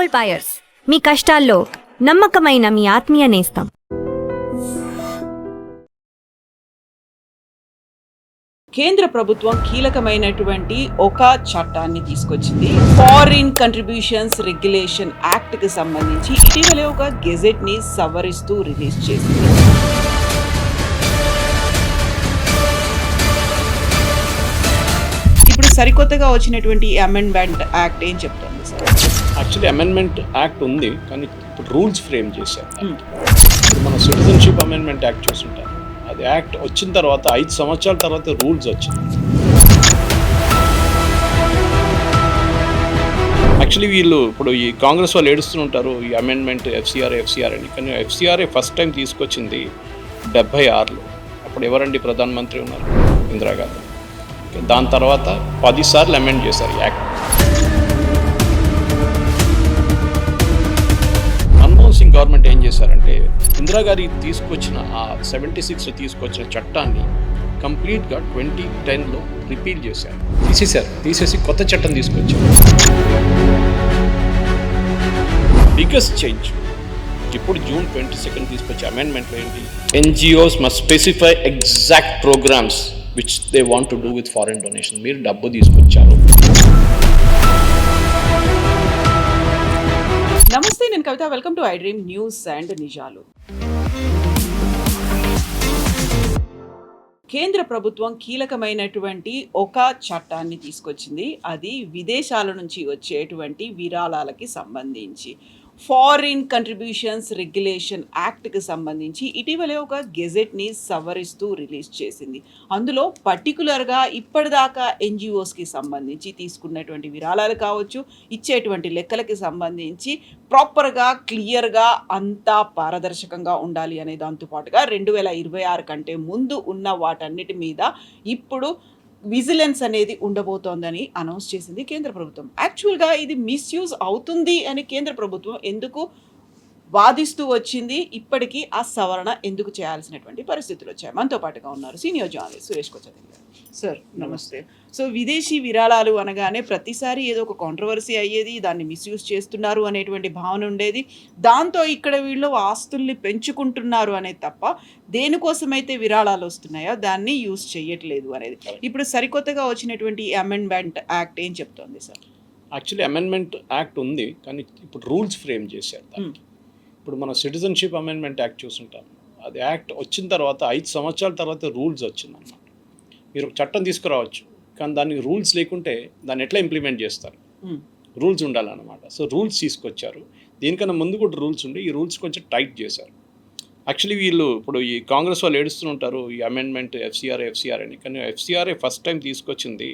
Gold buyers, మీ కష్టాల్లో నమ్మకమైన మీ ఆత్మీయ నేస్తం. కేంద్ర ప్రభుత్వం కీలకమైనటువంటి ఒక చట్టాన్ని తీసుకొచ్చింది. ఫారిన్ కంట్రిబ్యూషన్స్ రెగ్యులేషన్ యాక్ట్ కి సంబంధించి ఇటీవలే ఒక గెజెట్ ని సవరిస్తూ రిలీజ్ చేసింది. ఇప్పుడు సరికొత్తగా వచ్చినటువంటి అమెండ్మెంట్ యాక్ట్ ఏం చెప్తుంది సార్? యాక్చువల్లీ అమెండ్మెంట్ యాక్ట్ ఉంది, కానీ ఇప్పుడు రూల్స్ ఫ్రేమ్ చేశారు. ఇప్పుడు మన సిటిజన్షిప్ అమెండ్మెంట్ యాక్ట్ చూస్తుంటాం. అది యాక్ట్ వచ్చిన తర్వాత 5 సంవత్సరాల తర్వాత రూల్స్ వచ్చింది. యాక్చువల్లీ వీళ్ళు ఇప్పుడు ఈ కాంగ్రెస్ వాళ్ళు ఏడుస్తుంటారు ఈ అమెండ్మెంట్ ఎఫ్సిఆర్ అని, కానీ ఎఫ్సిఆర్ఏ ఫస్ట్ టైం తీసుకొచ్చింది 76లో. అప్పుడు ఎవరండి ప్రధానమంత్రి ఉన్నారు? ఇందిరాగాంధీ. దాని తర్వాత 10 సార్లు అమెండ్ చేశారు ఈ యాక్ట్. మన్మోహన్ సింగ్ గవర్నమెంట్ ఏం చేశారంటే ఇందిరాగాంధీ తీసుకొచ్చిన ఆ 76లో తీసుకొచ్చిన చట్టాన్ని కంప్లీట్గా 2010లో రిపీల్ చేశారు, తీసేసి కొత్త చట్టం తీసుకొచ్చారు. బిగ్గెస్ట్ చేంజ్ ఇప్పుడు జూన్ 22 తీసుకొచ్చే అమెండ్మెంట్లో ఏంటి? NGOs must specify exact programmes which they want to do with foreign donation. మీరు డబ్బు తీసుకొచ్చారు. నమస్తే, నేను Kavitha. Welcome to I dream news and నిజాలు. కేంద్ర ప్రభుత్వం కీలకమైనటువంటి ఒక చట్టాన్ని తీసుకొచ్చింది. అది విదేశాల నుంచి వచ్చేటువంటి విరాళాలకి సంబంధించి ఫారిన్ కంట్రిబ్యూషన్స్ రెగ్యులేషన్ యాక్ట్కి సంబంధించి ఇటీవలే ఒక గెజెట్ని సవరిస్తూ రిలీజ్ చేసింది. అందులో పర్టికులర్గా ఇప్పటిదాకా ఎన్జిఓస్కి సంబంధించి తీసుకున్నటువంటి విరాళాలు కావచ్చు, ఇచ్చేటువంటి లెక్కలకి సంబంధించి ప్రాపర్గా క్లియర్గా అంతా పారదర్శకంగా ఉండాలి అనే దాంతోపాటుగా 2026 కంటే ముందు ఉన్న వాటన్నిటి మీద ఇప్పుడు విజిలెన్స్ అనేది ఉండబోతోందని అనౌన్స్ చేసింది కేంద్ర ప్రభుత్వం. యాక్చువల్గా ఇది మిస్యూజ్ అవుతుంది అని కేంద్ర ప్రభుత్వం ఎందుకు వాదిస్తూ వచ్చింది? ఇప్పటికీ ఆ సవరణ ఎందుకు చేయాల్సినటువంటి పరిస్థితులు వచ్చాయి? మనతో పాటుగా ఉన్నారు సీనియర్ జర్నలిస్ట్ సురేష్ కొచ్చతిల్ గారు. సార్ నమస్తే. సో విదేశీ విరాళాలు అనగానే ప్రతిసారి ఏదో ఒక కాంట్రవర్సీ అయ్యేది, దాన్ని మిస్యూజ్ చేస్తున్నారు అనేటువంటి భావన ఉండేది. దాంతో ఇక్కడ వీళ్ళు ఆస్తుల్ని పెంచుకుంటున్నారు అనేది తప్ప దేనికోసమైతే విరాళాలు వస్తున్నాయో దాన్ని యూజ్ చేయట్లేదు అనేది. ఇప్పుడు సరికొత్తగా వచ్చినటువంటి అమెండ్మెంట్ యాక్ట్ ఏం చెప్తోంది సార్? యాక్చువల్లీ అమెండ్మెంట్ యాక్ట్ ఉంది, కానీ ఇప్పుడు రూల్స్ ఫ్రేమ్ చేశారు. ఇప్పుడు మన సిటిజన్షిప్ అమెండ్మెంట్ యాక్ట్ చూస్తుంటాం. అది యాక్ట్ వచ్చిన తర్వాత 5 సంవత్సరాల తర్వాత రూల్స్ వచ్చిందన్నమాట. మీరు చట్టం తీసుకురావచ్చు, కానీ దానికి రూల్స్ లేకుంటే దాన్ని ఎట్లా ఇంప్లిమెంట్ చేస్తారు? రూల్స్ ఉండాలన్నమాట. సో రూల్స్ తీసుకొచ్చారు. దీనికన్నా ముందు కూడా రూల్స్ ఉండి ఈ రూల్స్ కొంచెం టైట్ చేశారు. యాక్చువల్లీ వీళ్ళు ఇప్పుడు ఈ కాంగ్రెస్ వాళ్ళు ఏడుస్తుంటారు ఈ అమెండ్మెంట్ ఎఫ్సిఆర్ అని, కానీ ఎఫ్సిఆర్ఏ ఫస్ట్ టైం తీసుకొచ్చింది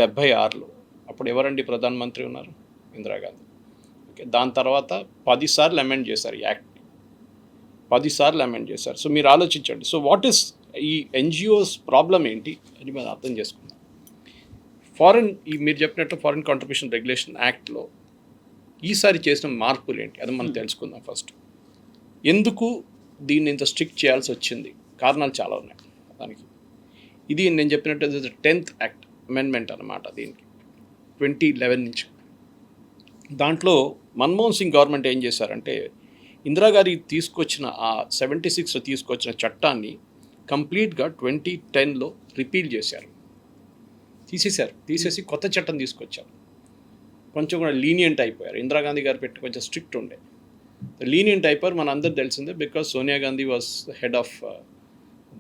76లో. అప్పుడు ఎవరండి ప్రధానమంత్రి ఉన్నారు? ఇందిరాగాంధీ. దాని తర్వాత 10 సార్లు అమెండ్ చేశారు ఈ యాక్ట్. 10 సార్లు అమెండ్ చేశారు. సో మీరు ఆలోచించండి. సో వాట్ ఈస్ ఈ ఎన్జిఓస్ ప్రాబ్లం ఏంటి అని మనం అర్థం చేసుకుందాం. మీరు చెప్పినట్టు ఫారిన్ కాంట్రిబ్యూషన్ రెగ్యులేషన్ యాక్ట్లో ఈసారి చేసిన మార్పులు ఏంటి అది మనం తెలుసుకుందాం ఫస్ట్. ఎందుకు దీన్ని ఇంత స్ట్రిక్ట్ చేయాల్సి వచ్చింది? కారణాలు చాలా ఉన్నాయి దానికి. ఇది నేను చెప్పినట్టు 10th యాక్ట్ అమెండ్మెంట్ అన్నమాట. దీనికి 2011 నుంచి. దాంట్లో మన్మోహన్ సింగ్ గవర్నమెంట్ ఏం చేశారంటే ఇందిరాగాంధీ తీసుకొచ్చిన ఆ 76లో తీసుకొచ్చిన చట్టాన్ని కంప్లీట్గా 2010లో రిపీల్ చేశారు, తీసేసి కొత్త చట్టం తీసుకొచ్చారు. కొంచెం కూడా లీనియంట్ అయిపోయారు. ఇందిరాగాంధీ గారు పెట్టి కొంచెం స్ట్రిక్ట్ ఉండే, లీనియంట్ అయిపోయారు. మన అందరు తెలిసిందే, because Sonia Gandhi was head of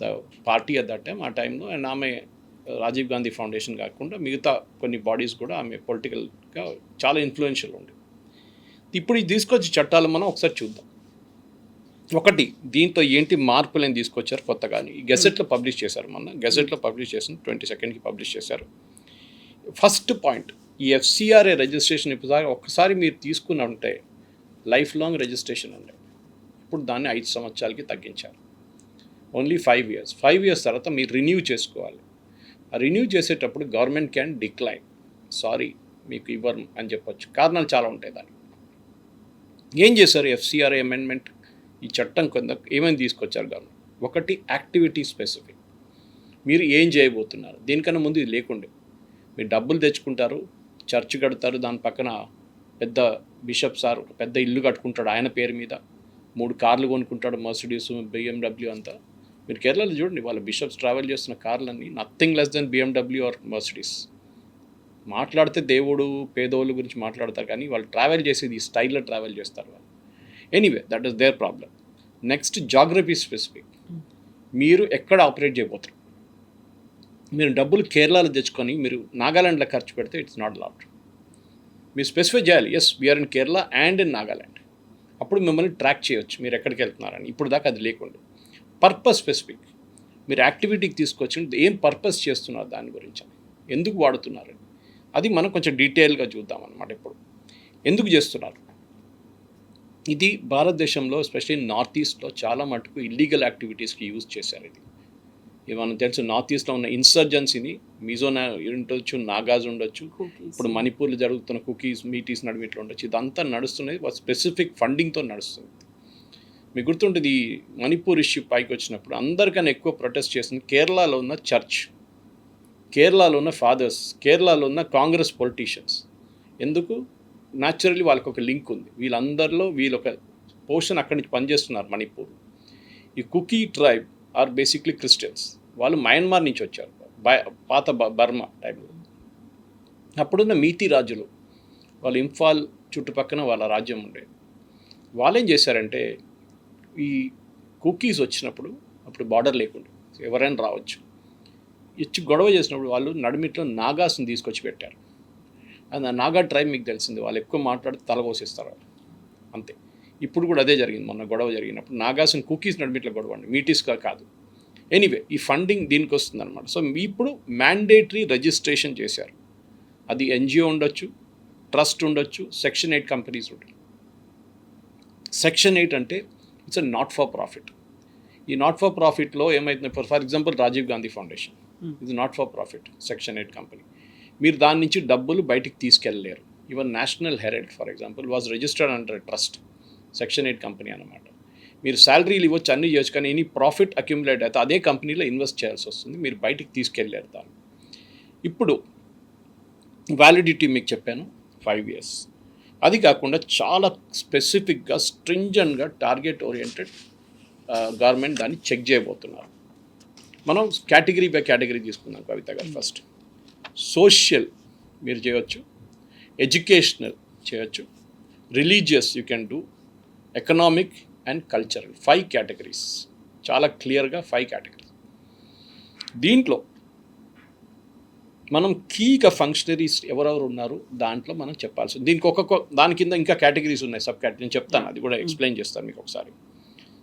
the party at that time. ఆ టైంలో అండ్ ఆమె రాజీవ్ గాంధీ ఫౌండేషన్ కాకుండా మిగతా కొన్ని బాడీస్ కూడా ఆమె పొలిటికల్గా చాలా ఇన్ఫ్లుయెన్షియల్ ఉంది. ఇప్పుడు ఇది తీసుకొచ్చి చట్టాలు మనం ఒకసారి చూద్దాం. ఒకటి, దీంతో ఏంటి మార్పులు ఏం తీసుకొచ్చారు కొత్తగా ఈ గెజెట్లో పబ్లిష్ చేశారు. గెజెట్లో పబ్లిష్ చేసిన 22nd పబ్లిష్ చేశారు. ఫస్ట్ పాయింట్, ఈ ఎఫ్సిఆర్ఏ రిజిస్ట్రేషన్ ఇప్పుడు ఒక్కసారి మీరు తీసుకుని ఉంటే లైఫ్ లాంగ్ రిజిస్ట్రేషన్ ఉండే, ఇప్పుడు దాన్ని 5 సంవత్సరాలకి తగ్గించారు. Only 5 years. 5 years తర్వాత మీరు రిన్యూ చేసుకోవాలి. ఆ రిన్యూ చేసేటప్పుడు గవర్నమెంట్ క్యాన్ డిక్లైన్, సారీ మీకు ఇవ్వరు అని చెప్పొచ్చు. కారణాలు చాలా ఉంటాయి దానికి. ఏం చేశారు ఎఫ్సిఆర్ఏ అమెండ్మెంట్? ఈ చట్టం కింద ఏమైనా తీసుకొచ్చారు గవర్నమెంట్. ఒకటి, యాక్టివిటీ స్పెసిఫిక్. మీరు ఏం చేయబోతున్నారు? దీనికన్నా ముందు ఇది లేకుండే. మీరు డబ్బులు తెచ్చుకుంటారు, చర్చ్ కడతారు, దాని పక్కన పెద్ద బిషప్ సార్ ఒక పెద్ద ఇల్లు కట్టుకుంటాడు ఆయన పేరు మీద, 3 కార్లు కొనుక్కుంటాడు, మర్సిడీస్, BMW అంతా. మీరు కేరళలో చూడండి, వాళ్ళ బిషప్స్ ట్రావెల్ చేస్తున్న కార్లన్నీ nothing less than BMW or Mercedes. మాట్లాడితే దేవుడు పేదోళ్ళ గురించి మాట్లాడతారు, కానీ వాళ్ళు ట్రావెల్ చేసేది ఈ స్టైల్లో ట్రావెల్ చేస్తారు వాళ్ళు. Anyway, that is their problem. Next, geography specific. మీరు ఎక్కడ ఆపరేట్ చేయబోతారు? మీరు డబ్బులు కేరళలో తెచ్చుకొని మీరు నాగాలాండ్లో ఖర్చు పెడితే ఇట్స్ నాట్ అలౌడ్. మీరు స్పెసిఫై చేయాలి, yes we're in Kerala and in Nagaland. అప్పుడు మిమ్మల్ని ట్రాక్ చేయొచ్చు మీరు ఎక్కడికి వెళ్తున్నారని. ఇప్పుడు దాకా అది లేకుండా పర్పస్ స్పెసిఫిక్. మీరు యాక్టివిటీకి తీసుకొచ్చి ఏం పర్పస్ చేస్తున్నారు, దాని గురించి ఎందుకు వాడుతున్నారని, అది మనం కొంచెం డీటెయిల్గా చూద్దాం అన్నమాట. ఇప్పుడు ఎందుకు చేస్తున్నారు ఇది? భారతదేశంలో ఎస్పెషల్లీ నార్త్ ఈస్ట్లో చాలా మటుకు ఇల్లీగల్ యాక్టివిటీస్కి యూజ్ చేశారు. ఇది మనం తెలుసు. నార్త్ ఈస్ట్లో ఉన్న ఇన్సర్జెన్సీని మిజోనా ఉండొచ్చు, నాగాస్ ఉండొచ్చు, ఇప్పుడు మణిపూర్లో జరుగుతున్న కుకీస్, మీటీస్ నడిమిట్లో ఉండొచ్చు. ఇదంతా నడుస్తున్నది స్పెసిఫిక్ ఫండింగ్తో నడుస్తుంది. మీకు గుర్తుంటుంది, మణిపూర్ ఇష్యూ పైకి వచ్చినప్పుడు అందరికన్నా ఎక్కువ ప్రొటెస్ట్ చేసింది కేరళలో ఉన్న చర్చ్, కేరళలో ఉన్న ఫాదర్స్, కేరళలో ఉన్న కాంగ్రెస్ పొలిటీషియన్స్. ఎందుకు? న్యాచురల్లీ వాళ్ళకి ఒక లింక్ ఉంది. వీళ్ళందరిలో వీళ్ళొక పోర్షన్ అక్కడి నుంచి పనిచేస్తున్నారు మణిపూర్. ఈ Kuki tribe are basically Christians. వాళ్ళు మయన్మార్ నుంచి వచ్చారు, పాత బర్మా టైంలో. అప్పుడున్న మీతి రాజులు, వాళ్ళు ఇంఫాల్ చుట్టుపక్కన వాళ్ళ రాజ్యం ఉండేది. వాళ్ళు ఏం చేశారంటే, ఈ కుకీస్ వచ్చినప్పుడు అప్పుడు బార్డర్ లేకుండా ఎవరైనా రావచ్చు, ఇచ్చి గొడవ చేసినప్పుడు వాళ్ళు నడిమిట్లో నాగాస్ని తీసుకొచ్చి పెట్టారు. అది ఆ నాగా ట్రైబ్ మీకు తెలిసింది, వాళ్ళు ఎక్కువ మాట్లాడితే తలకోసిస్తారు వాళ్ళు, అంతే. ఇప్పుడు కూడా అదే జరిగింది. మొన్న గొడవ జరిగినప్పుడు నాగాస్ని కుకీస్ నడిమిట్లో గొడవ అండి, మీటీస్గా కాదు. ఎనీవే, ఈ ఫండింగ్ దీనికి వస్తుంది అనమాట. సో ఇప్పుడు మ్యాండేటరీ రిజిస్ట్రేషన్ చేశారు. అది NGO ఉండొచ్చు, ట్రస్ట్ ఉండొచ్చు, సెక్షన్ 8 కంపెనీస్ ఉంటాయి. సెక్షన్ 8 అంటే ఇట్స్ నాట్ ఫర్ ప్రాఫిట్. ఈ నాట్ ఫర్ ప్రాఫిట్లో ఏమైతుంది, for example Rajiv Gandhi foundation, ఇది not for profit section 8 company. మీరు దాని నుంచి డబ్బులు బయటికి తీసుకెళ్ళలేరు. Even National Herald for example was registered under trust, section 8 company అనమాట. మీరు శాలరీలు ఇవ్వచ్చు, అన్నీ చేయొచ్చు, కానీ ఎనీ ప్రాఫిట్ అక్యుములేట్ అయితే అదే కంపెనీలో ఇన్వెస్ట్ చేయాల్సి వస్తుంది. మీరు బయటికి తీసుకెళ్ళలేరు దాన్ని. ఇప్పుడు వ్యాలిడిటీ మీకు చెప్పాను 5 years. అది కాకుండా చాలా స్పెసిఫిక్గా స్ట్రింజెంట్గా టార్గెట్ ఓరియంటెడ్ గవర్నమెంట్ దాన్ని చెక్ చేయబోతున్నారు. మనం కేటగిరీ బై కేటగిరీ తీసుకుందాం కవిత గారు. ఫస్ట్ సోషల్ మీరు చేయొచ్చు, ఎడ్యుకేషనల్ చేయొచ్చు, religious you can do, economic and cultural. 5 categories, చాలా క్లియర్గా 5 categories. దీంట్లో మనం కీగా ఫంక్షనరీస్ ఎవరెవరు ఉన్నారు దాంట్లో మనం చెప్పాల్సింది. దీనికి దాని కింద ఇంకా కేటగిరీస్ ఉన్నాయి, సబ్ కేటగిరీ. నేను చెప్తాను, అది కూడా ఎక్స్ప్లెయిన్ చేస్తాను మీకు ఒకసారి.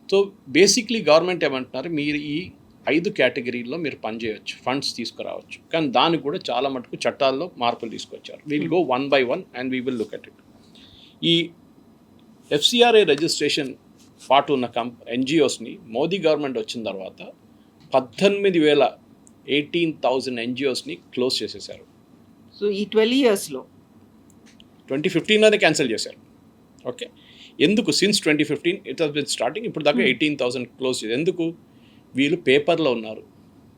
సో బేసిక్లీ గవర్నమెంట్ ఏమంటున్నారు, మీరు ఈ 5 కేటగిరీల్లో మీరు పనిచేయవచ్చు, ఫండ్స్ తీసుకురావచ్చు. కానీ దానికి కూడా చాలా మటుకు చట్టాల్లో మార్పులు తీసుకొచ్చారు. Will go 1 by 1 and we will look at it. ఈ FCRA రిజిస్ట్రేషన్ పాటు ఉన్న NGOస్ని మోదీ గవర్నమెంట్ వచ్చిన తర్వాత 18,000 NGOస్ని క్లోజ్ చేసేసారు. సో ఈ 12 yearsలో 2015లోనే క్యాన్సిల్ చేశారు. ఓకే, ఎందుకు? Since 2015 it has been starting. ఇప్పుడు దాకా 18,000 క్లోజ్ చేశారు. ఎందుకు? వీళ్ళు పేపర్లో ఉన్నారు,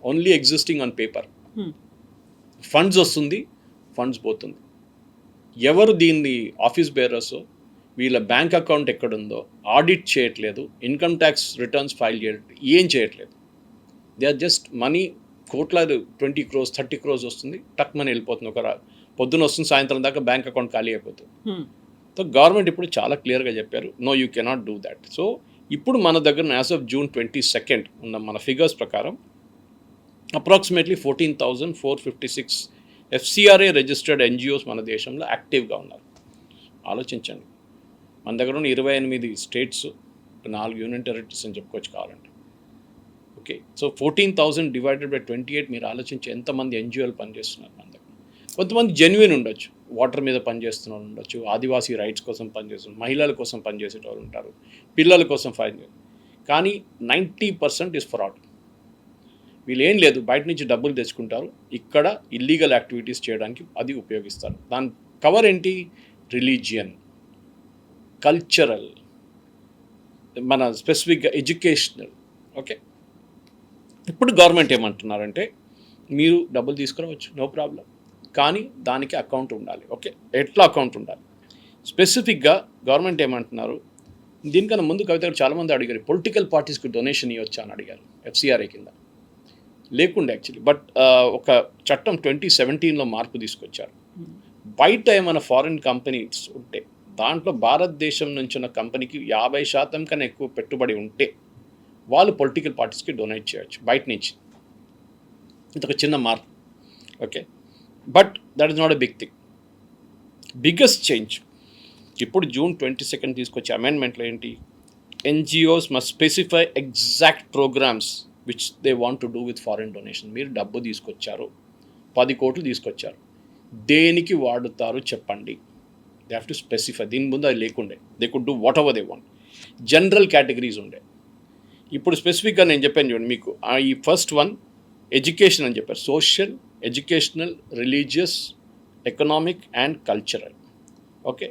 only existing on paper. Funds వస్తుంది, ఫండ్స్ పోతుంది. ఎవరు దీన్ని ఆఫీస్ బేరర్సో, వీళ్ళ బ్యాంక్ అకౌంట్ ఎక్కడుందో ఆడిట్ చేయట్లేదు, ఇన్కమ్ ట్యాక్స్ రిటర్న్స్ ఫైల్ చేయట్లేదు, ఏం చేయట్లేదు. దే ఆర్ జస్ట్ మనీ కోట్లాది 20 crores 30 crores వస్తుంది, టక్ మనీ వెళ్ళిపోతుంది. పొద్దున వస్తుంది, సాయంత్రం దాకా బ్యాంక్ అకౌంట్ ఖాళీ అయిపోతుంది. సో గవర్నమెంట్ ఇప్పుడు చాలా క్లియర్గా చెప్పారు, no you cannot do that. So ఇప్పుడు మన దగ్గర యాజ్ ఆఫ్ June 22 ఉన్న మన ఫిగర్స్ ప్రకారం అప్రాక్సిమేట్లీ 14,456 FCRA రిజిస్టర్డ్ NGOs మన దేశంలో యాక్టివ్గా ఉన్నారు. ఆలోచించండి, మన దగ్గర ఉన్న 28 స్టేట్స్, 4 యూనియన్ టెరిటరీస్ అని చెప్పుకోవచ్చు కావాలంటే. ఓకే, సో 14,000 డివైడెడ్ బై 28 మీరు ఆలోచించి ఎంతమంది NGOలు పనిచేస్తున్నారు మన దగ్గర. కొంతమంది జెన్యున్ ఉండొచ్చు, వాటర్ మీద పనిచేస్తున్న వాళ్ళు ఉండొచ్చు, ఆదివాసీ రైట్స్ కోసం పనిచేస్తున్నారు, మహిళల కోసం పనిచేసేటోళ్ళు ఉంటారు, పిల్లల కోసం కానీ 90% ఇస్ ఫ్రాడ్. వీళ్ళు ఏం లేదు, బయట నుంచి డబ్బులు తెచ్చుకుంటారు, ఇక్కడ ఇల్లీగల్ యాక్టివిటీస్ చేయడానికి అది ఉపయోగిస్తారు. దాని కవర్ ఏంటి? రిలీజియన్, కల్చరల్, మన స్పెసిఫిక్గా ఎడ్యుకేషనల్. ఓకే, ఇప్పుడు గవర్నమెంట్ ఏమంటున్నారంటే, మీరు డబ్బులు తీసుకురావచ్చు, నో ప్రాబ్లం, కానీ దానికి అకౌంట్ ఉండాలి. ఓకే, ఎట్లా అకౌంట్ ఉండాలి? స్పెసిఫిక్గా గవర్నమెంట్ ఏమంటున్నారు, దీనికన్నా ముందు కవిత గారు చాలామంది అడిగారు పొలిటికల్ పార్టీస్కి డొనేషన్ ఇవ్వచ్చా అని అడిగారు ఎఫ్సిఆర్ఏ కింద. లేకుండా యాక్చువల్లీ బట్ ఒక చట్టం 2017లో మార్పు తీసుకొచ్చారు. బయట ఏమైనా ఫారిన్ కంపెనీస్ ఉంటే దాంట్లో భారతదేశం నుంచి ఉన్న కంపెనీకి 50% కన్నా ఎక్కువ పెట్టుబడి ఉంటే వాళ్ళు పొలిటికల్ పార్టీస్కి డొనేట్ చేయొచ్చు బయట నుంచి. ఇది ఒక చిన్న మార్పు. Okay, but that is not a big thing. Biggest change ఇప్పుడు June 22 తీసుకొచ్చే అమెండ్మెంట్లో ఏంటి, NGOs must specify exact programmes which they want to do with foreign donation. మీరు డబ్బు తీసుకొచ్చారు, 10 కోట్లు తీసుకొచ్చారు, దేనికి వాడుతారు చెప్పండి. They have to specify. దీని ముందు అది లేకుండే, they could do whatever they want. General categories ఉండే. ఇప్పుడు స్పెసిఫిక్గా నేను చెప్పాను చూడండి మీకు, ఈ ఫస్ట్ వన్ ఎడ్యుకేషన్ అని చెప్పారు. Social, educational, religious, economic and cultural. Okay,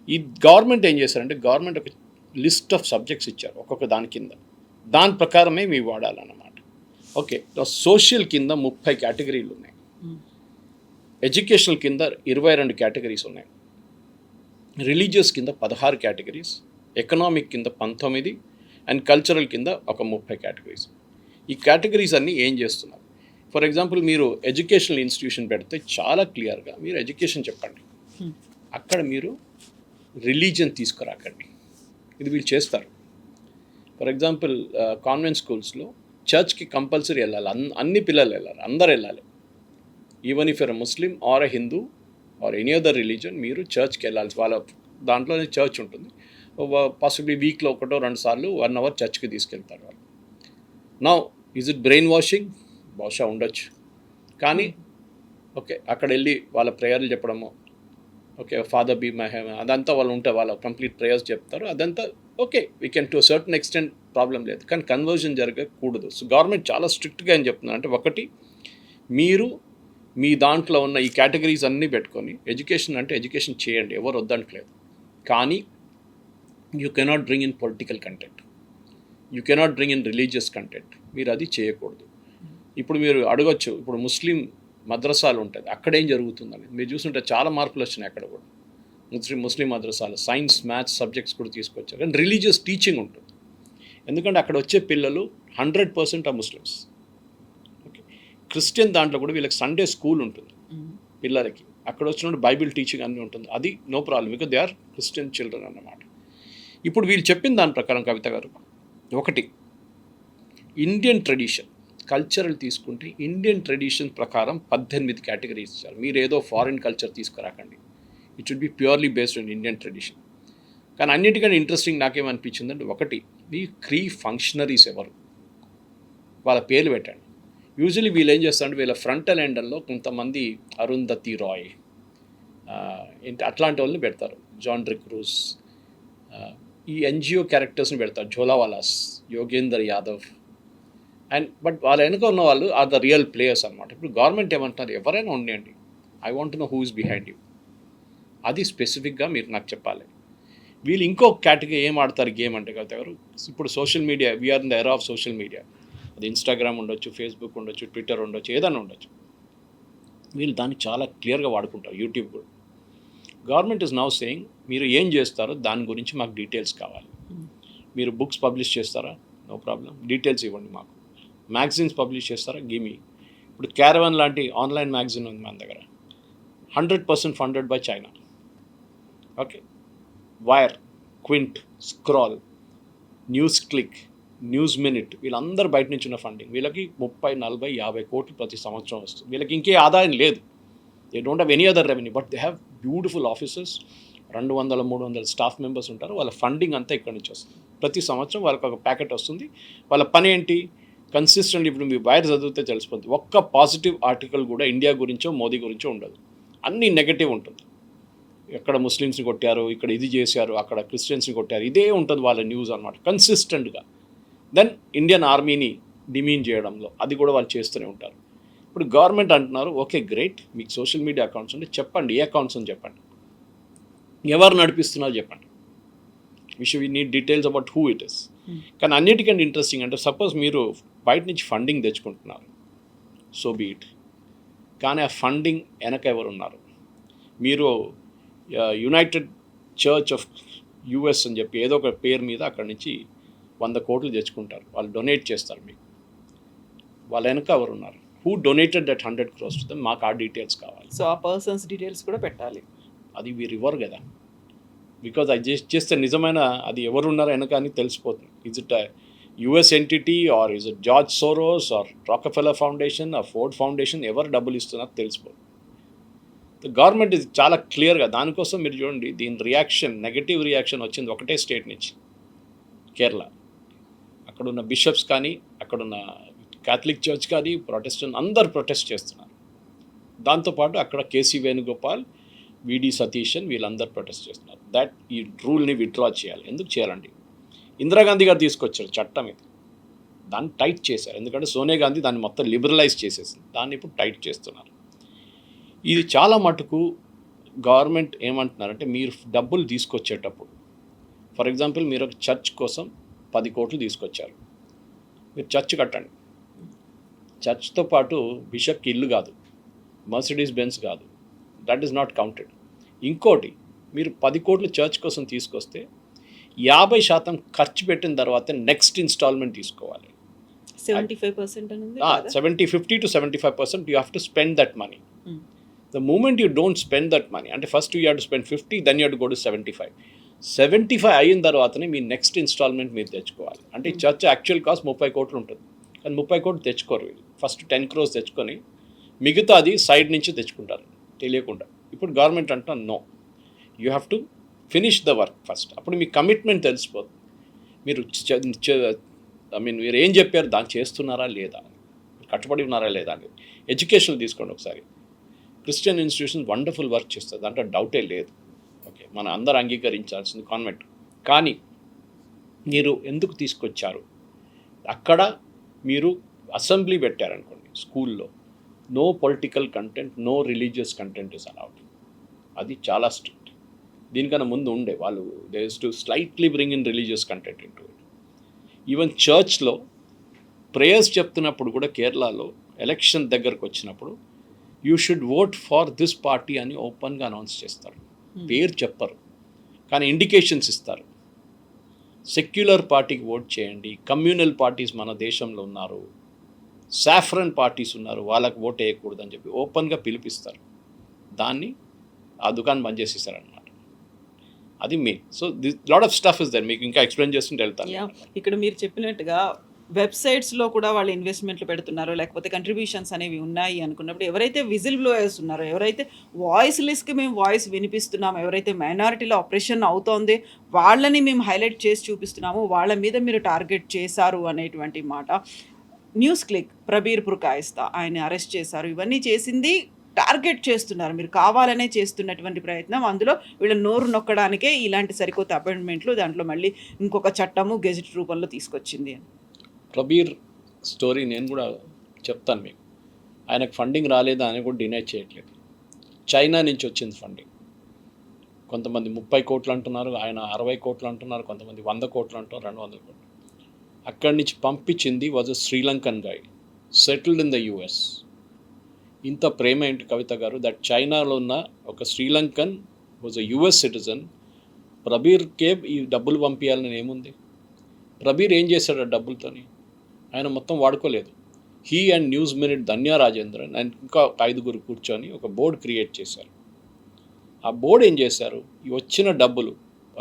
ఈ గవర్నమెంట్ ఏం చేశారంటే గవర్నమెంట్ ఒక లిస్ట్ ఆఫ్ సబ్జెక్ట్స్ ఇచ్చారు ఒక్కొక్క దాని కింద, దాని ప్రకారమే మీ వాడాలన్నమాట. ఓకే, సోషల్ కింద 30 కేటగిరీలు ఉన్నాయి, ఎడ్యుకేషనల్ కింద 22 కేటగిరీస్ ఉన్నాయి, రిలీజియస్ కింద 16 కేటగిరీస్, ఎకనామిక్ కింద 19 అండ్ కల్చరల్ కింద ఒక 30 కేటగిరీస్. ఈ కేటగిరీస్ అన్నీ ఏం చేస్తున్నారు? ఫర్ ఎగ్జాంపుల్ మీరు ఎడ్యుకేషనల్ ఇన్స్టిట్యూషన్ పెడితే చాలా క్లియర్గా మీరు ఎడ్యుకేషన్ చెప్పండి, అక్కడ మీరు రిలీజియన్ తీసుకురాకండి. ఇది వీళ్ళు చేస్తారు. ఫర్ ఎగ్జాంపుల్ కాన్వెంట్ స్కూల్స్లో చర్చ్కి కంపల్సరీ వెళ్ళాలి, అన్ని పిల్లలు వెళ్ళాలి, అందరు వెళ్ళాలి. Even if you're Muslim are a Hindu or any other religion, మీరు చర్చ్కి వెళ్ళాలి. వాళ్ళ దాంట్లోనే చర్చ్ ఉంటుంది. పాసిబ్లీ వీక్లో 1-2 సార్లు 1 అవర్ చర్చ్కి తీసుకెళ్తారు వాళ్ళు. Now is it brainwashing? బహుశా ఉండొచ్చు. కానీ ఓకే, అక్కడ వెళ్ళి వాళ్ళ ప్రేయర్లు చెప్పడము, okay father be my heaven, అదంతా వాళ్ళు ఉంటే వాళ్ళ కంప్లీట్ ప్రేయర్స్ చెప్తారు, అదంతా okay, we can to certain extent problem లేదు. కానీ కన్వర్జన్ జరగకూడదు. సో గవర్నమెంట్ చాలా స్ట్రిక్ట్గా ఏం చెప్తున్నారు అంటే, ఒకటి మీరు మీ దాంట్లో ఉన్న ఈ కేటగిరీస్ అన్నీ పెట్టుకొని ఎడ్యుకేషన్ అంటే ఎడ్యుకేషన్ చేయండి, ఎవరు వద్దట్లేదు. కానీ you cannot bring in political content, you cannot bring in religious content. మీరు అది చేయకూడదు. ఇప్పుడు మీరు అడగొచ్చు, ఇప్పుడు ముస్లిం మద్రసాలు ఉంటుంది, అక్కడ ఏం జరుగుతుందని మీరు చూస్తుంటే చాలా మార్పులు వచ్చినాయి. అక్కడ కూడా ముస్లిం మద్రసాలు సైన్స్, మ్యాథ్స్ సబ్జెక్ట్స్ కూడా తీసుకొచ్చారు. కానీ రిలీజియస్ టీచింగ్ ఉంటుంది. ఎందుకంటే అక్కడ వచ్చే పిల్లలు 100% ముస్లిమ్స్. ఓకే, క్రిస్టియన్ దాంట్లో కూడా వీళ్ళకి సండే స్కూల్ ఉంటుంది పిల్లలకి, అక్కడ వచ్చినప్పుడు బైబిల్ టీచింగ్ అన్నీ ఉంటుంది. అది no problem, because they are Christian children అన్నమాట. ఇప్పుడు వీళ్ళు చెప్పిన దాని ప్రకారం కవిత గారు, ఒకటి ఇండియన్ ట్రెడిషన్ కల్చరల్ తీసుకుంటే ఇండియన్ ట్రెడిషన్ ప్రకారం 18 కేటగిరీస్ ఇచ్చారు. మీరు ఏదో ఫారిన్ కల్చర్ తీసుకురాకండి, it should be purely based on Indian tradition. కానీ అన్నిటికంటే ఇంట్రెస్టింగ్ నాకేమనిపించిందంటే, ఒకటి మీ క్రీ ఫంక్షనరీస్ ఎవరు, వాళ్ళ పేర్లు పెట్టండి. యూజువలీ వీళ్ళు ఏం చేస్తారంటే వీళ్ళ ఫ్రంటల్ ఎండల్లో కొంతమంది అరుంధతి రాయ్ ఏంటి అట్లాంటి వాళ్ళని పెడతారు, జాన్ రిక్రూస్, ఈ NGO క్యారెక్టర్స్ని పెడతారు, ఝోలావాలాస్, యోగేందర్ యాదవ్ అండ్ బట్ వాళ్ళ వెనుక ఉన్న వాళ్ళు ఆర్ ద రియల్ ప్లేయర్స్ అనమాట. ఇప్పుడు గవర్నమెంట్ ఏమంటున్నారు, ఎవరైనా ఉండండి, I want to know who is behind you, అది స్పెసిఫిక్గా మీరు నాకు చెప్పాలి. వీళ్ళు ఇంకో కేటగిరీ ఏం ఆడతారు గేమ్ అంటే కదా ఎవరు, ఇప్పుడు social media, we're in the era of social media. అది ఇన్స్టాగ్రామ్ ఉండొచ్చు, ఫేస్బుక్ ఉండొచ్చు, ట్విట్టర్ ఉండొచ్చు, ఏదైనా ఉండొచ్చు. వీళ్ళు దాన్ని చాలా క్లియర్గా వాడుకుంటారు, యూట్యూబ్ కూడా. గవర్నమెంట్ ఈజ్ నౌ సేయింగ్, మీరు ఏం చేస్తారో దాని గురించి మాకు డీటెయిల్స్ కావాలి. మీరు బుక్స్ పబ్లిష్ చేస్తారా, నో ప్రాబ్లం, డీటెయిల్స్ ఇవ్వండి మాకు. మ్యాగజైన్స్ పబ్లిష్ చేస్తారా, గిమి. ఇప్పుడు క్యారవాన్ లాంటి ఆన్లైన్ మ్యాగజైన్ ఉంది మన దగ్గర, 100% funded by China. Okay, wire, quint, scroll, news click, news minute, వీళ్ళందరూ బయట నుంచి ఉన్న ఫండింగ్. వీళ్ళకి 30, 40, 50 కోట్లు ప్రతి సంవత్సరం వస్తుంది. వీళ్ళకి ఇంకే ఆదాయం లేదు. They don't have any other revenue, but they have beautiful offices, 200, 300 staff members ఉంటారు. వాళ్ళ ఫండింగ్ అంతా ఇక్కడ నుంచి వస్తుంది. ప్రతి సంవత్సరం వాళ్ళకి ఒక ప్యాకెట్ వస్తుంది. వాళ్ళ పని ఏంటి, కన్సిస్టెంట్లీ. ఇప్పుడు మీ వైర్ చదివితే తెలిసిపోతుంది, ఒక్క పాజిటివ్ ఆర్టికల్ కూడా ఇండియా గురించో మోదీ గురించో ఉండదు, అన్నీ నెగటివ్ ఉంటుంది. ఎక్కడ ముస్లిమ్స్ని కొట్టారు, ఇక్కడ ఇది చేశారు, అక్కడ క్రిస్టియన్స్ని కొట్టారు, ఇదే ఉంటుంది వాళ్ళ న్యూస్ అనమాట కన్సిస్టెంట్గా. దెన్ ఇండియన్ ఆర్మీని డిమీన్ చేయడంలో అది కూడా వాళ్ళు చేస్తూనే ఉంటారు. ఇప్పుడు గవర్నమెంట్ అంటున్నారు, ఓకే గ్రేట్, మీకు సోషల్ మీడియా అకౌంట్స్ ఉంటే చెప్పండి, ఏ అకౌంట్స్ అని చెప్పండి, ఎవరు నడిపిస్తున్నారో చెప్పండి. We need details about who it is. కానీ అన్నిటికంటే ఇంట్రెస్టింగ్ అంటే, సపోజ్ మీరు బయట నుంచి ఫండింగ్ తెచ్చుకుంటున్నారు, సో బీ ఇట్, కానీ ఆ ఫండింగ్ వెనక ఎవరు ఉన్నారు? మీరు యునైటెడ్ చర్చ్ ఆఫ్ యుఎస్ అని చెప్పి ఏదో ఒక పేరు మీద అక్కడి నుంచి 100 కోట్లు తెచ్చుకుంటారు. వాళ్ళు డొనేట్ చేస్తారు మీకు. వాళ్ళ వెనక ఎవరు ఉన్నారు? Who donated that 100 crores to them? మాకు ఆ డీటెయిల్స్ కావాలి. సో ఆ పర్సన్స్ డీటెయిల్స్ కూడా పెట్టాలి. అది వీరు ఇవ్వరు కదా, బికాజ్ అది చేస్తే నిజమైన అది ఎవరున్నారో వెనక అని తెలిసిపోతుంది. Is it US entity or is it George Soros or Rockefeller foundation or Ford foundation, ఎవరు డబ్బులు ఇస్తున్నారో తెలిసిపోతుంది. గవర్నమెంట్ ఇది చాలా క్లియర్గా, దానికోసం మీరు చూడండి దీని రియాక్షన్, నెగటివ్ రియాక్షన్ వచ్చింది ఒకటే స్టేట్ నుంచి, కేరళ. అక్కడున్న బిషప్స్ కానీ, అక్కడున్న క్యాథలిక్ చర్చ్ కానీ, ప్రొటెస్టెంట్ అందరు ప్రొటెస్ట్ చేస్తున్నారు. దాంతోపాటు అక్కడ కేసీ వేణుగోపాల్, విడి సతీశన్ వీళ్ళందరూ ప్రొటెస్ట్ చేస్తున్నారు. దట్ ఈ రూల్ని విత్డ్రా చేయాలి. ఎందుకు చేయాలండి? ఇందిరాగాంధీ గారు తీసుకొచ్చారు చట్టం ఇది, దాన్ని టైట్ చేశారు. ఎందుకంటే సోనియా గాంధీ దాన్ని మొత్తం లిబరలైజ్ చేసేసింది, దాన్ని ఇప్పుడు టైట్ చేస్తున్నారు. ఇది చాలా మటుకు గవర్నమెంట్ ఏమంటున్నారంటే, మీరు డబ్బులు తీసుకొచ్చేటప్పుడు, ఫర్ ఎగ్జాంపుల్ మీరు ఒక చర్చ్ కోసం 10 కోట్లు తీసుకొచ్చారు, మీరు చర్చ్ కట్టండి. చర్చ్తో పాటు బిషప్కి ఇల్లు కాదు, మర్సిడీస్ బెన్స్ కాదు, దట్ ఈస్ నాట్ కౌంటెడ్. ఇంకోటి, మీరు 10 కోట్లు చర్చ్ కోసం తీసుకొస్తే 50% ఖర్చు పెట్టిన తర్వాత నెక్స్ట్ ఇన్స్టాల్మెంట్ తీసుకోవాలి. 75% అని ఉంది. 50 to 75% you have to spend that money. The moment you don't spend that money, అంటే first you have to spend 50, then you have to go to 75 అయిన తర్వాతనే మీ నెక్స్ట్ ఇన్స్టాల్మెంట్ మీరు తెచ్చుకోవాలి. అంటే ఈ చర్చ్ యాక్చువల్ కాస్ట్ 30 కోట్లు ఉంటుంది, కానీ 30 కోట్లు తెచ్చుకోరు వీళ్ళు. ఫస్ట్ 10 crores తెచ్చుకొని మిగతా అది సైడ్ నుంచి తెచ్చుకుంటారు తెలియకుండా. ఇప్పుడు గవర్నమెంట్ అంటా no, you have to finish the work first. అప్పుడు మీ కమిట్మెంట్ తెలిసిపోతుంది. మీరు మీరు ఏం చెప్పారు దాన్ని చేస్తున్నారా లేదా, కట్టుబడి ఉన్నారా లేదా అనేది. ఎడ్యుకేషన్ తీసుకోండి ఒకసారి. క్రిస్టియన్ ఇన్స్టిట్యూషన్ వండర్ఫుల్ వర్క్ చేస్తుంది, దాంట్లో డౌటే లేదు. ఓకే, మనం అందరూ అంగీకరించాల్సింది కాన్వెంట్. కానీ మీరు ఎందుకు తీసుకొచ్చారు? అక్కడ మీరు అసెంబ్లీ పెట్టారనుకోండి స్కూల్లో, no political content, no religious content is allowed. అది చాలా స్ట్రిక్ట్. దీనికన్నా ముందు ఉండే వాళ్ళు they use to slightly bring in religious content into it. Even చర్చ్లో ప్రేయర్స్ చెప్తున్నప్పుడు కూడా కేరళలో ఎలక్షన్ దగ్గరకు వచ్చినప్పుడు you should vote for this party అని ఓపెన్గా అనౌన్స్ చేస్తారు. పేరు చెప్పరు, కానీ ఇండికేషన్స్ ఇస్తారు. సెక్యులర్ పార్టీకి ఓట్ చేయండి, కమ్యూనల్ పార్టీస్ మన దేశంలో ఉన్నారు, సాఫ్రన్ పార్టీస్ ఉన్నారు, వాళ్ళకి ఓట్ వేయకూడదు అని చెప్పి ఓపెన్గా పిలిపిస్తారు. దాన్ని ఆ దుకాణం బంద్ చేసేసారనమాట. అది main. So this lot of stuff is there. మీకు ఇంకా ఎక్స్ప్లెయిన్ చేస్తుంటే వెళ్తాను. ఇక్కడ మీరు చెప్పినట్టుగా వెబ్సైట్స్లో కూడా వాళ్ళు ఇన్వెస్ట్మెంట్లు పెడుతున్నారో, లేకపోతే కంట్రిబ్యూషన్స్ అనేవి ఉన్నాయి అనుకున్నప్పుడు, ఎవరైతే విజిల్ బ్లోయర్స్ ఉన్నారో, ఎవరైతే వాయిస్ లెస్కి మేము వాయిస్ వినిపిస్తున్నామో, ఎవరైతే మైనారిటీలో ఆపరేషన్ అవుతోంది వాళ్ళని మేము హైలైట్ చేసి చూపిస్తున్నామో, వాళ్ళ మీద మీరు టార్గెట్ చేశారు అనేటువంటి మాట. న్యూస్ క్లిక్ ప్రబీర్ పుర్కాయిస్తా ఆయన అరెస్ట్ చేశారు. ఇవన్నీ చేసింది టార్గెట్ చేస్తున్నారు, మీరు కావాలనే చేస్తున్నటువంటి ప్రయత్నం. అందులో వీళ్ళ నోరు నొక్కడానికే ఇలాంటి సరికొత్త అపాయింట్మెంట్లు, దాంట్లో మళ్ళీ ఇంకొక చట్టము గెజెట్ రూపంలో తీసుకొచ్చింది అని. ప్రబీర్ స్టోరీ నేను కూడా చెప్తాను మీకు. ఆయనకు ఫండింగ్ రాలేదా అని కూడా డినై చేయట్లేదు. చైనా నుంచి వచ్చింది ఫండింగ్. కొంతమంది 30 కోట్లు అంటున్నారు, ఆయన 60 కోట్లు అంటున్నారు, కొంతమంది 100 కోట్లు అంటున్నారు, 200 కోట్లు. అక్కడి నుంచి పంపించింది was a Sri Lankan guy settled in the US. ఇంత ప్రేమ ఏంటి కవిత గారు, దట్ చైనాలో ఉన్న ఒక Sri Lankan was a US citizen. ప్రబీర్కే ఈ డబ్బులు పంపించాలని ఏముంది? ప్రబీర్ ఏం చేశాడు ఆ డబ్బులతోని? ఆయన మొత్తం వాడుకోలేదు. He and News Minute Dhanya Rajendran and ఇంకా 5 కూర్చొని ఒక బోర్డు క్రియేట్ చేశారు. ఆ బోర్డు ఏం చేశారు, ఈ వచ్చిన డబ్బులు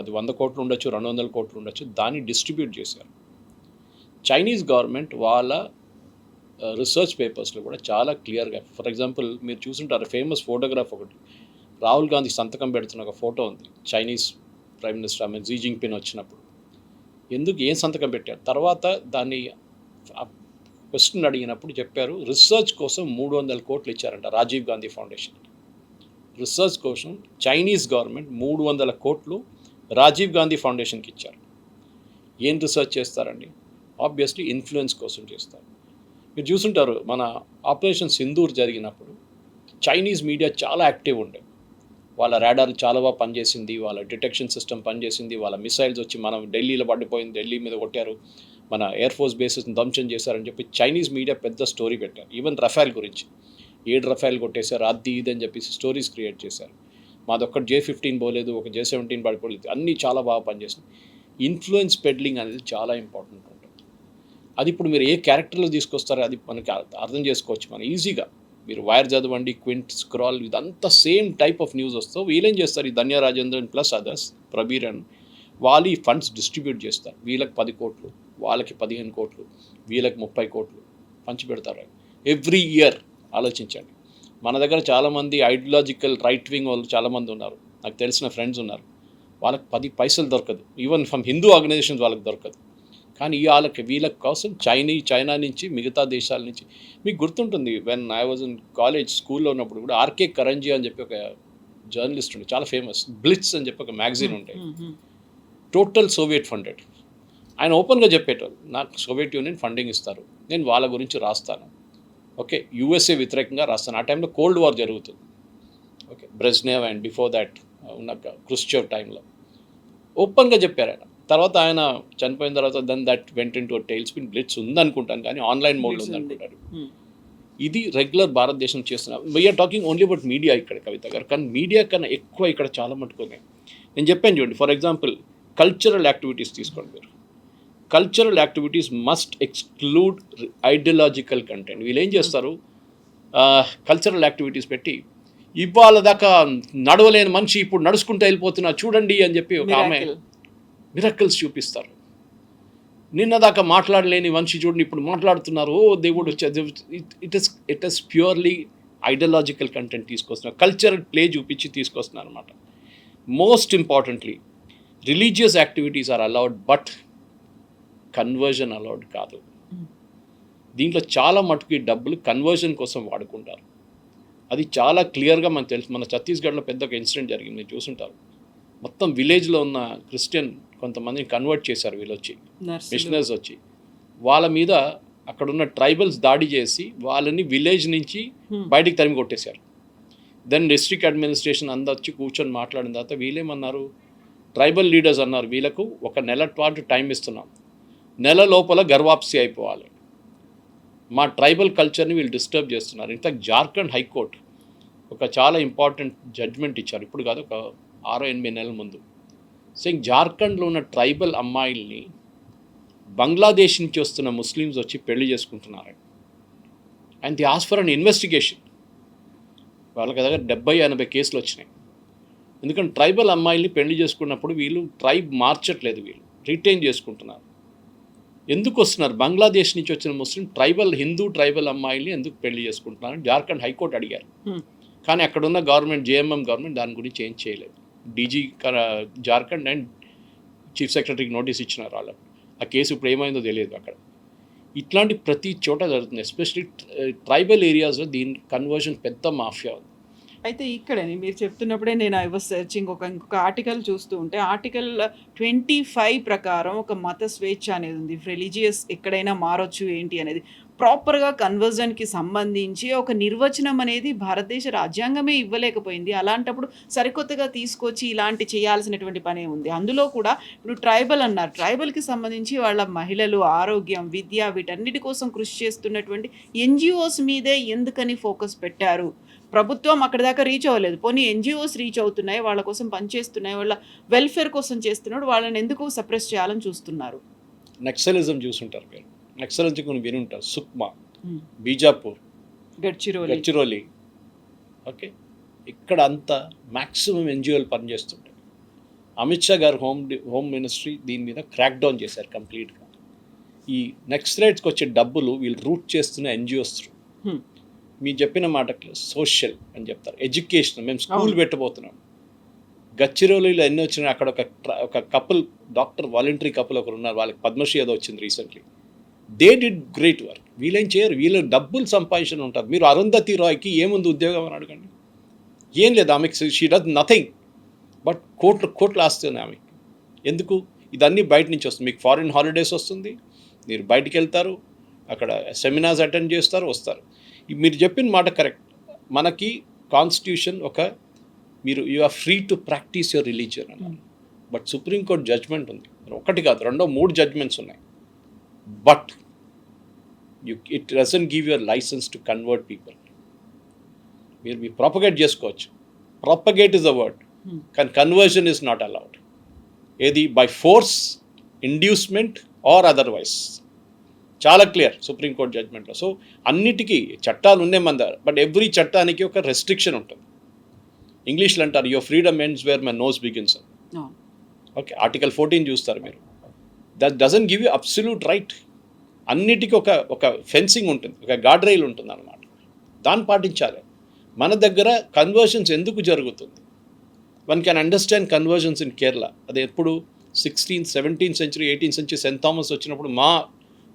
అది 100 కోట్లు ఉండొచ్చు, 200 కోట్లు ఉండొచ్చు, దాన్ని డిస్ట్రిబ్యూట్ చేశారు. చైనీస్ గవర్నమెంట్ వాళ్ళ రీసెర్చ్ పేపర్స్లో కూడా చాలా క్లియర్గా, ఫర్ ఎగ్జాంపుల్ మీరు చూసుంటారు ఫేమస్ ఫోటోగ్రాఫ్ ఒకటి, రాహుల్ గాంధీ సంతకం పెడుతున్న ఒక ఫోటో ఉంది. చైనీస్ ప్రైమ్ మినిస్టర్ జీ జింగ్పిన్ వచ్చినప్పుడు ఎందుకు ఏం సంతకం పెట్టారు? తర్వాత దాన్ని క్వశ్చన్ అడిగినప్పుడు చెప్పారు, రీసెర్చ్ కోసం 300 కోట్లు ఇచ్చారంట రాజీవ్ గాంధీ ఫౌండేషన్కి. రీసెర్చ్ కోసం చైనీస్ గవర్నమెంట్ 300 కోట్లు రాజీవ్ గాంధీ ఫౌండేషన్కి ఇచ్చారు. ఏం రీసెర్చ్ చేస్తారండి? ఆబ్వియస్లీ ఇన్ఫ్లుయెన్స్ కోసం చేస్తారు. మీరు చూసుంటారు మన ఆపరేషన్ సింధూర్ జరిగినప్పుడు చైనీస్ మీడియా చాలా యాక్టివ్ ఉండే. వాళ్ళ రాడార్ చాలా బాగా పనిచేసింది, వాళ్ళ డిటెక్షన్ సిస్టమ్ పనిచేసింది, వాళ్ళ మిసైల్స్ వచ్చి మనం ఢిల్లీలో పడిపోయింది, ఢిల్లీ మీద కొట్టారు, మన ఎయిర్ ఫోర్స్ బేసెస్ని ధ్వంసం చేశారని చెప్పి చైనీస్ మీడియా పెద్ద స్టోరీ పెట్టారు. ఈవెన్ రఫేల్ గురించి 7 రఫేల్ కొట్టేశారు, అది ఇది అని చెప్పేసి స్టోరీస్ క్రియేట్ చేశారు. మాదొక్కటి J15 పోలేదు, ఒక J17 పడిపోలేదు, అన్నీ చాలా బాగా పనిచేసింది. ఇన్ఫ్లుయెన్స్ పెడ్లింగ్ అనేది చాలా ఇంపార్టెంట్ ఉంటుంది. అది ఇప్పుడు మీరు ఏ క్యారెక్టర్లో తీసుకొస్తారో అది మనకి అర్థం చేసుకోవచ్చు మనం ఈజీగా. మీరు వైర్ చదవండి, క్వింట్, స్క్రాల్, ఇదంతా సేమ్ టైప్ ఆఫ్ న్యూస్ వస్తావు. వీళ్ళేం చేస్తారు, ఈ Dhanya Rajendran plus others, Prabir and వాళ్ళు ఈ ఫండ్స్ డిస్ట్రిబ్యూట్ చేస్తారు. వీళ్ళకి 10 కోట్లు, వాళ్ళకి 15 కోట్లు, వీళ్ళకి 30 కోట్లు పంచిపెడతారు ఎవ్రీ ఇయర్. ఆలోచించండి. మన దగ్గర చాలామంది ఐడియాలజికల్ రైట్ వింగ్ వాళ్ళు చాలామంది ఉన్నారు, నాకు తెలిసిన ఫ్రెండ్స్ ఉన్నారు. వాళ్ళకి 10 పైసలు దొరకదు, ఈవెన్ ఫ్రమ్ హిందూ ఆర్గనైజేషన్స్ వాళ్ళకి దొరకదు. కానీ వీళ్ళ కోసం చైనా నుంచి మిగతా దేశాల నుంచి, మీకు గుర్తుంటుంది when I was in college స్కూల్లో ఉన్నప్పుడు కూడా ఆర్కే కరంజీ అని చెప్పి ఒక జర్నలిస్ట్ ఉండే, చాలా ఫేమస్, బ్లిట్స్ అని చెప్పి ఒక మ్యాగజైన్ ఉంటాయి, టోటల్ సోవియట్ ఫండెడ్. ఆయన ఓపెన్గా చెప్పేటోళ్ళు, నాకు సోవియట్ యూనియన్ ఫండింగ్ ఇస్తారు, నేను వాళ్ళ గురించి రాస్తాను, ఓకే, యూఎస్ఏ వ్యతిరేకంగా రాస్తాను. ఆ టైంలో కోల్డ్ వార్ జరుగుతుంది, okay, Brezhnev and before that ఉన్న క్రుష్చెవ్ టైంలో ఓపెన్గా చెప్పారు ఆయన. తర్వాత ఆయన చనిపోయిన తర్వాత then that went into tail spin. Blitz ఉందనుకుంటాను కానీ ఆన్లైన్ మోడ్లో ఉందనుకుంటారు. ఇది రెగ్యులర్ భారతదేశం చేస్తున్నారు. We're talking only about media ఇక్కడ కవిత గారు, కానీ మీడియా కన్నా ఎక్కువ ఇక్కడ చాలా మట్టుకున్నాయి. నేను చెప్పాను చూడండి, ఫర్ ఎగ్జాంపుల్ కల్చరల్ యాక్టివిటీస్ తీసుకోండి మీరు. Cultural activities must exclude ideological content. వీళ్ళు ఏం చేస్తారు, కల్చరల్ యాక్టివిటీస్ పెట్టి ఇవాళ దాకా నడవలేని మనిషి ఇప్పుడు నడుచుకుంటూ వెళ్ళిపోతున్నా చూడండి అని చెప్పి ఒక ఆమె మిరకల్స్ చూపిస్తారు. నిన్న దాకా మాట్లాడలేని మనిషి చూడండి ఇప్పుడు మాట్లాడుతున్నారు, ఓ దేవుడు వచ్చే. It is purely ideological content తీసుకొస్తున్నారు, కల్చరల్ ప్లే చూపించి తీసుకొస్తున్నారు అనమాట. Most importantly religious activities are allowed, but conversion allowed కాదు. దీంట్లో చాలా మటుకు డబ్బులు కన్వర్జన్ కోసం వాడుకుంటారు. అది చాలా క్లియర్గా మనకు తెలుసు. మన ఛత్తీస్గఢ్లో పెద్ద ఒక ఇన్సిడెంట్ జరిగింది, మీరు చూసుంటారు. మొత్తం విలేజ్లో ఉన్న క్రిస్టియన్ కొంతమందిని కన్వర్ట్ చేశారు వీళ్ళు వచ్చి, మిషనరీస్ వచ్చి. వాళ్ళ మీద అక్కడున్న ట్రైబల్స్ దాడి చేసి వాళ్ళని విలేజ్ నుంచి బయటికి తరిమి కొట్టేశారు. దెన్ డిస్ట్రిక్ట్ అడ్మినిస్ట్రేషన్ అంతా వచ్చి కూర్చొని మాట్లాడిన తర్వాత వీళ్ళేమన్నారు, ట్రైబల్ లీడర్స్ అన్నారు, వీళ్ళకు 1 నెల పాటు టైం ఇస్తున్నాం, నెల లోపల గర్వాప్సి అయిపోవాలి, మా ట్రైబల్ కల్చర్ని వీళ్ళు డిస్టర్బ్ చేస్తున్నారు. ఇన్ఫాక్ట్ జార్ఖండ్ హైకోర్టు ఒక చాలా ఇంపార్టెంట్ జడ్జ్మెంట్ ఇచ్చారు, ఇప్పుడు కాదు ఒక 6-8 నెలల ముందు. సేయింగ్ జార్ఖండ్లో ఉన్న ట్రైబల్ అమ్మాయిల్ని బంగ్లాదేశ్ నుంచి వస్తున్న ముస్లిమ్స్ వచ్చి పెళ్లి చేసుకుంటున్నారు. And the ask for an investigation. వాళ్ళకి దగ్గర 70-80 కేసులు వచ్చినాయి. ఎందుకంటే ట్రైబల్ అమ్మాయిల్ని పెళ్లి చేసుకున్నప్పుడు వీళ్ళు ట్రైబ్ మార్చట్లేదు, వీళ్ళు రిటైన్ చేసుకుంటున్నారు. ఎందుకు వస్తున్నారు, బంగ్లాదేశ్ నుంచి వచ్చిన ముస్లిం హిందూ ట్రైబల్ అమ్మాయిల్ని ఎందుకు పెళ్లి చేసుకుంటున్నారు జార్ఖండ్ హైకోర్టు అడిగారు. కానీ అక్కడున్న గవర్నమెంట్, జేఎంఎం గవర్నమెంట్ దాని గురించి ఏం చేయలేదు. డీజీ జార్ఖండ్ అండ్ చీఫ్ సెక్రటరీకి నోటీస్ ఇచ్చినారు వాళ్ళకి. ఆ కేసు ఇప్పుడు ఏమైందో తెలియదు అక్కడ. ఇట్లాంటి ప్రతి చోట జరుగుతుంది, ఎస్పెషలీ ట్రైబల్ ఏరియాస్లో దీని కన్వర్షన్ పెద్ద మాఫియా ఉంది. అయితే ఇక్కడని మీరు చెప్తున్నప్పుడే నేను ఐ వాజ్ సెర్చింగ్ ఇంకొక ఆర్టికల్ చూస్తూ ఉంటే, ఆర్టికల్ 25 ప్రకారం ఒక మత స్వేచ్ఛ అనేది ఉంది, రిలీజియస్ ఎక్కడైనా మారొచ్చు ఏంటి అనేది. ప్రాపర్గా కన్వర్జన్కి సంబంధించి ఒక నిర్వచనం అనేది భారతదేశ రాజ్యాంగమే ఇవ్వలేకపోయింది. అలాంటప్పుడు సరికొత్తగా తీసుకొచ్చి ఇలాంటి చేయాల్సినటువంటి పనే ఉంది. అందులో కూడా ఇప్పుడు ట్రైబల్ అన్నారు, ట్రైబల్కి సంబంధించి వాళ్ళ మహిళలు, ఆరోగ్యం, విద్య, వీటన్నిటి కోసం కృషి చేస్తున్నటువంటి ఎన్జిఓస్ మీదే ఎందుకని ఫోకస్ పెట్టారు? ప్రభుత్వం అక్కడి దాకా రీచ్ అవ్వలేదు, పోనీ ఎన్జిఓస్ రీచ్ అవుతున్నాయి, వాళ్ళ కోసం పనిచేస్తున్నాయి, వాళ్ళ వెల్ఫేర్ కోసం చేస్తున్నాడు, వాళ్ళని ఎందుకు సప్రెస్ చేయాలని చూస్తున్నారు? నక్సలిజం చూసుంటారు మీరు, నక్సలిజం కొన్ని వినుంటారు, సుక్మా, బీజాపూర్, గడ్చిరోలి, ఓకే, ఇక్కడ అంతా మ్యాక్సిమం ఎన్జిఓలు పనిచేస్తుంటాయి. అమిత్ షా గారు హోమ్ మినిస్ట్రీ దీని మీద క్రాక్ డౌన్ చేశారు కంప్లీట్గా. ఈ నక్సలైట్స్కి వచ్చే డబ్బులు వీళ్ళు రూట్ చేస్తున్న ఎన్జిఓస్ త్రూ. మీరు చెప్పిన మాటకి సోషల్ అని చెప్తారు, ఎడ్యుకేషన్, మేము స్కూల్ పెట్టబోతున్నాం. గచ్చిరోలిలో ఎన్ని వచ్చినాయి, అక్కడ ఒక కపుల్, డాక్టర్ వాలంటరీ కపుల్ ఒకరు ఉన్నారు, వాళ్ళకి పద్మశ్రీ ఏదో వచ్చింది recently. They did great work. వీళ్ళేం చేయరు, వీళ్ళు డబ్బులు సంపాదించిన ఉంటారు. మీరు అరుంధతి రాయ్కి ఏముంది ఉద్యోగం అని అడగండి, ఏం లేదు ఆమెకి, షీ డస్ నథింగ్, బట్ కోట్లు ఆస్తుంది ఆమెకి. ఎందుకు? ఇదన్నీ బయట నుంచి వస్తుంది. మీకు ఫారిన్ హాలిడేస్ వస్తుంది, మీరు బయటికి వెళ్తారు, అక్కడ సెమినార్స్ అటెండ్ చేస్తారు, వస్తారు. మీరు చెప్పిన మాట కరెక్ట్. మనకి constitution you are free to practise your religion అన్నారు. బట్ సుప్రీంకోర్టు జడ్జ్మెంట్ ఉంది, 1 కాదు 2, 3 జడ్జ్మెంట్స్ ఉన్నాయి. But it doesn't give your licence to convert people. మీరు ప్రొపగేట్ చేసుకోవచ్చు, ప్రాపగేట్ ఇస్ ద వర్డ్, కానీ కన్వర్షన్ ఇస్ నాట్ అలౌడ్. ఏది by force, inducement or otherwise. చాలా clear supreme court జడ్జ్మెంట్లో. సో అన్నిటికీ చట్టాలు ఉన్నాయి మన దగ్గర, బట్ ఎవ్రీ చట్టానికి ఒక రెస్ట్రిక్షన్ ఉంటుంది. ఇంగ్లీష్లో అంటారు your freedom ends where my nose begins. Okay, article 14 చూస్తారు మీరు. That doesn't give you absolute right. అన్నిటికీ ఒక ఫెన్సింగ్ ఉంటుంది, ఒక గార్డ్ రైల్ ఉంటుంది అన్నమాట. దాన్ని పాటించాలి. మన దగ్గర కన్వర్షన్స్ ఎందుకు జరుగుతుంది? One can understand conversions in Kerala. అది ఎప్పుడు 16th, 17th century, 18th century Saint Thomas వచ్చినప్పుడు మా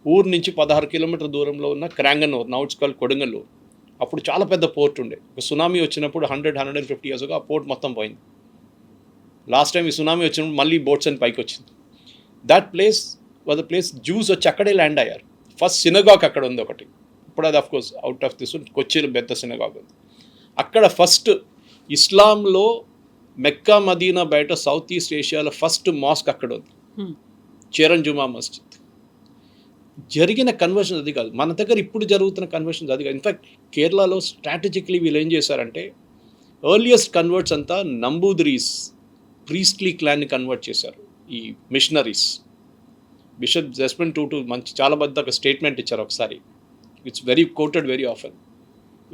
ఊరు నుంచి 16 కిలోమీటర్ దూరంలో ఉన్న క్రాంగనూర్, నౌ ఇట్స్ కాల్డ్ కొడంగల్లూరు. అప్పుడు చాలా పెద్ద పోర్ట్ ఉండే. ఒక సునామీ వచ్చినప్పుడు 100-150 years ago ఆ పోర్ట్ మొత్తం పోయింది. లాస్ట్ టైం ఈ సునామీ వచ్చినప్పుడు మళ్ళీ బోట్స్ అని పైకి వచ్చింది. That place was the place juice వచ్చి అక్కడే ల్యాండ్ అయ్యారు. ఫస్ట్ సినగాగ్ అక్కడ ఉంది ఒకటి. ఇప్పుడు అది అఫ్కోర్స్ అవుట్ ఆఫ్ దిస్ కొచ్చిలో పెద్ద సినగాగ్ ఉంది. అక్కడ ఫస్ట్ ఇస్లాంలో మెక్కా మదీనా బయట సౌత్ ఈస్ట్ ఏషియాలో ఫస్ట్ మాస్క్ అక్కడ ఉంది, చేరన్ జుమా మస్జిద్. జరిగిన కన్వర్షన్స్ అది కాదు, మన దగ్గర ఇప్పుడు జరుగుతున్న కన్వర్షన్స్ అది కాదు. ఇన్ఫ్యాక్ట్ కేరళలో స్ట్రాటజిక్లీ వీళ్ళు ఏం చేశారంటే ఎర్లియస్ట్ కన్వర్ట్స్ అంతా నంబూదిరీస్, ప్రీస్ట్లీ క్లాన్ని కన్వర్ట్ చేశారు. ఈ మిషనరీస్, బిషప్ జస్మెంట్ టూటు మంచి చాలా పెద్ద ఒక స్టేట్మెంట్ ఇచ్చారు ఒకసారి. It's very quoted very often.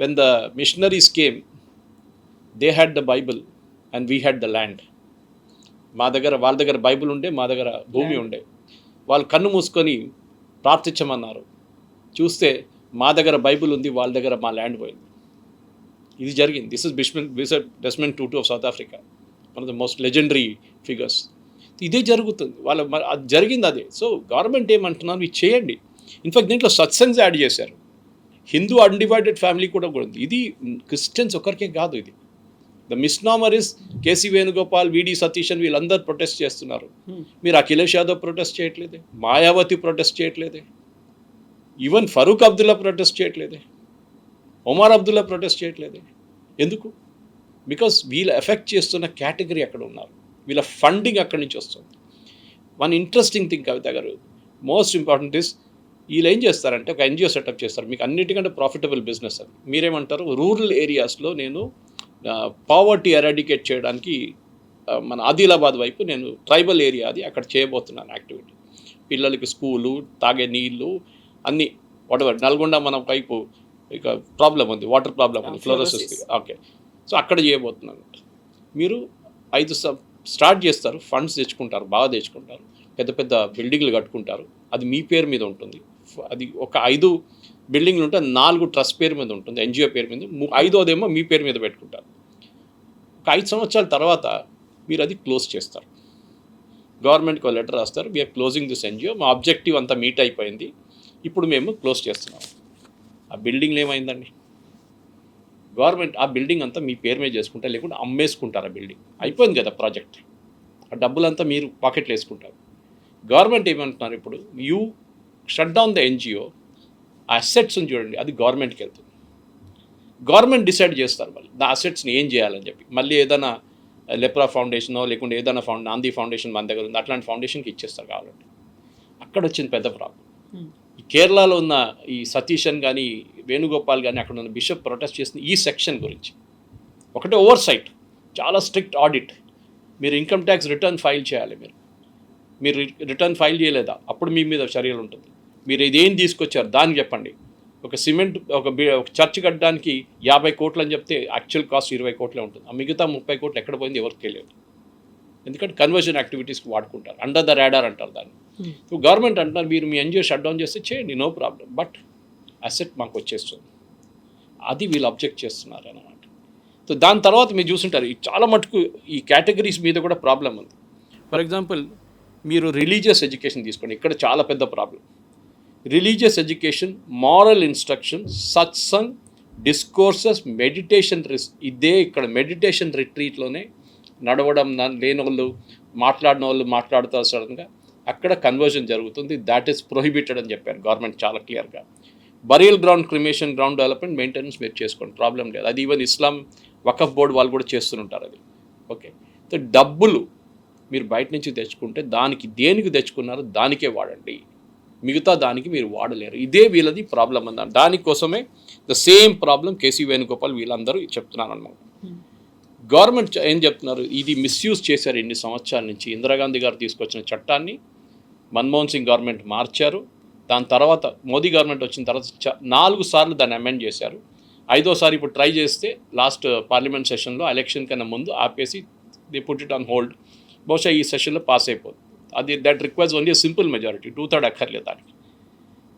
When the missionaries came they had the Bible and we had the land. వాళ్ళ దగ్గర బైబిల్ ఉండే, మా దగ్గర భూమి ఉండే. వాళ్ళు కన్ను మూసుకొని ప్రార్థించమన్నారు. చూస్తే మా దగ్గర బైబిల్ ఉంది, వాళ్ళ దగ్గర మా ల్యాండ్ పోయింది. ఇది జరిగింది. This is bishop Desmond Tutu of South Africa, one of the most legendary figures. ఇదే జరుగుతుంది, అది జరిగింది అదే. సో గవర్నమెంట్ ఏమంటున్నారు, ఇది చేయండి. ఇన్ఫాక్ట్ దీంట్లో సత్సంగ్స్ యాడ్ చేశారు. హిందూ అన్డివైడెడ్ ఫ్యామిలీ కూడా ఉంది. ఇది క్రిస్టియన్స్ ఒకరికే కాదు. ఇది the misnomer is KC Venugopal, VD Satheesan, వీళ్ళందరూ ప్రొటెస్ట్ చేస్తున్నారు. మీరు అఖిలేష్ యాదవ్ ప్రొటెస్ట్ చేయట్లేదే, మాయావతి ప్రొటెస్ట్ చేయట్లేదే, ఈవెన్ ఫరూక్ అబ్దుల్లా ప్రొటెస్ట్ చేయట్లేదే, ఒమర్ అబ్దుల్లా ప్రొటెస్ట్ చేయట్లేదే. ఎందుకు? బికాస్ వీళ్ళ ఎఫెక్ట్ చేస్తున్న కేటగిరీ అక్కడ ఉన్నారు, వీళ్ళ ఫండింగ్ అక్కడి నుంచి వస్తుంది. వన్ ఇంట్రెస్టింగ్ థింగ్ కవిత గారు, మోస్ట్ ఇంపార్టెంట్ ఇస్ వీళ్ళు ఏం చేస్తారంటే ఒక ఎన్జిఓ సెటప్ చేస్తారు. మీకు అన్నిటికంటే ప్రాఫిటబుల్ బిజినెస్ అది. మీరేమంటారు, రూరల్ ఏరియాస్లో నేను పావర్టీ ఎరాడికేట్ చేయడానికి మన ఆదిలాబాద్ వైపు నేను ట్రైబల్ ఏరియా అది అక్కడ చేయబోతున్నాను యాక్టివిటీ. పిల్లలకి స్కూలు, తాగే నీళ్ళు అన్నీ వాటెవర్. నల్గొండ మన వైపు ఇక ప్రాబ్లం ఉంది, వాటర్ ప్రాబ్లం ఉంది, ఫ్లోరోసిస్. ఓకే, సో అక్కడ చేయబోతున్నాను. మీరు 5 స్టార్ట్ చేస్తారు, ఫండ్స్ తెచ్చుకుంటారు, బాగా తెచ్చుకుంటారు, పెద్ద పెద్ద బిల్డింగ్లు కట్టుకుంటారు. అది మీ పేరు మీద ఉంటుంది. అది ఒక 5 బిల్డింగ్లు ఉంటే 4 ట్రస్ట్ పేరు మీద ఉంటుంది, ఎన్జిఓ పేరు మీద, 5వదేమో మీ పేరు మీద పెట్టుకుంటారు. ఒక 5 సంవత్సరాల తర్వాత మీరు అది క్లోజ్ చేస్తారు. గవర్నమెంట్కి ఒక లెటర్ రాస్తారు, వీఆర్ క్లోజింగ్ దిస్ ఎన్జిఓ, మా ఆబ్జెక్టివ్ అంతా మీట్ అయిపోయింది, ఇప్పుడు మేము క్లోజ్ చేస్తున్నాం. ఆ బిల్డింగ్లు ఏమైందండి? గవర్నమెంట్ ఆ బిల్డింగ్ అంతా మీ పేరు మీద చేసుకుంటారు, లేకుంటే అమ్మేసుకుంటారు. ఆ బిల్డింగ్ అయిపోయింది కదా ప్రాజెక్ట్. ఆ డబ్బులంతా మీరు పాకెట్లో వేసుకుంటారు. గవర్నమెంట్ ఏమంటున్నారు ఇప్పుడు, you shut down the NGO, ఆ అసెట్స్ని చూడండి, అది గవర్నమెంట్కి వెళ్తుంది. గవర్నమెంట్ డిసైడ్ చేస్తారు మళ్ళీ ఆ అసెట్స్ని ఏం చేయాలని చెప్పి. మళ్ళీ ఏదైనా లెప్రా ఫౌండేషనో లేకుంటే ఏదైనా నాంది ఫౌండేషన్ మన దగ్గర ఉంది, అట్లాంటి ఫౌండేషన్కి ఇచ్చేస్తారు కావాలంటే. అక్కడ వచ్చింది పెద్ద ప్రాబ్లం. ఈ కేరళలో ఉన్న ఈ సతీశన్ కానీ వేణుగోపాల్ కానీ అక్కడ ఉన్న బిషప్ ప్రొటెస్ట్ చేసిన ఈ సెక్షన్ గురించి. ఒకటే ఓవర్ సైట్, చాలా స్ట్రిక్ట్ ఆడిట్. మీరు ఇన్కమ్ ట్యాక్స్ రిటర్న్ ఫైల్ చేయాలి. మీరు రిటర్న్ ఫైల్ చేయలేదా, అప్పుడు మీ మీద చర్యలు ఉంటుంది. మీరు ఇదేం తీసుకొచ్చారు దానికి చెప్పండి. ఒక సిమెంట్ ఒక చర్చ్ కట్టడానికి 50 కోట్లు అని చెప్తే యాక్చువల్ కాస్ట్ 20 కోట్లే ఉంటుంది. ఆ మిగతా 30 కోట్లు ఎక్కడ పోయింది ఎవరికి తెలియదు. ఎందుకంటే కన్వర్షన్ యాక్టివిటీస్కి వాడుకుంటారు, అండర్ ద రాడార్ అంటారు దాన్ని. సో గవర్నమెంట్ అంటున్నారు, మీరు మీ ఎన్జిఓ షట్ డౌన్ చేస్తే చేయండి, నో ప్రాబ్లం, బట్ అసెట్ మాకు వచ్చేస్తుంది. అది వీళ్ళు అబ్జెక్ట్ చేస్తున్నారు అన్నమాట. సో దాని తర్వాత మీరు చూసుంటారు, చాలా మటుకు ఈ కేటగిరీస్ మీద కూడా ప్రాబ్లం ఉంది. ఫర్ ఎగ్జాంపుల్ మీరు రిలీజియస్ ఎడ్యుకేషన్ తీసుకోండి, ఇక్కడ చాలా పెద్ద problem. Religious education, moral instruction, satsang, discourses, meditation ఇదే ఇక్కడ మెడిటేషన్ రిట్రీట్లోనే నడవడం లేని వాళ్ళు, మాట్లాడిన వాళ్ళు మాట్లాడుతూ సడన్గా అక్కడ కన్వర్జన్ జరుగుతుంది. దాట్ ఈస్ ప్రొహిబిటెడ్ అని చెప్పారు గవర్నమెంట్ చాలా క్లియర్గా. Burial ground, cremation ground development, maintenance మీరు చేసుకోండి, ప్రాబ్లం లేదు. అది ఈవెన్ ఇస్లాం వకఫ్ బోర్డు వాళ్ళు కూడా చేస్తుంటారు అది. ఓకే, సో డబ్బులు మీరు బయట నుంచి తెచ్చుకుంటే దేనికి తెచ్చుకున్నారో దానికే వాడండి, మిగతా దానికి మీరు వాడలేరు. ఇదే వీళ్ళది ప్రాబ్లం అన్నారు. దానికోసమే the same problem KC Venugopal వీళ్ళందరూ చెప్తున్నారు అన్నమాట. గవర్నమెంట్ ఏం చెప్తున్నారు, ఇది మిస్యూజ్ చేశారు ఇన్ని సంవత్సరాల నుంచి. ఇందిరాగాంధీ గారు తీసుకొచ్చిన చట్టాన్ని మన్మోహన్ సింగ్ గవర్నమెంట్ మార్చారు. దాని తర్వాత మోదీ గవర్నమెంట్ వచ్చిన తర్వాత 4 సార్లు దాన్ని అమెండ్ చేశారు. 5వ సారి ఇప్పుడు ట్రై చేస్తే లాస్ట్ పార్లమెంట్ సెషన్లో ఎలక్షన్ కన్నా ముందు ఆపేసి they put it on hold. బహుశా ఈ సెషన్లో పాస్ అయిపోతుంది. అది that requires only simple majority, 2/3 అక్కర్లేదు దానికి.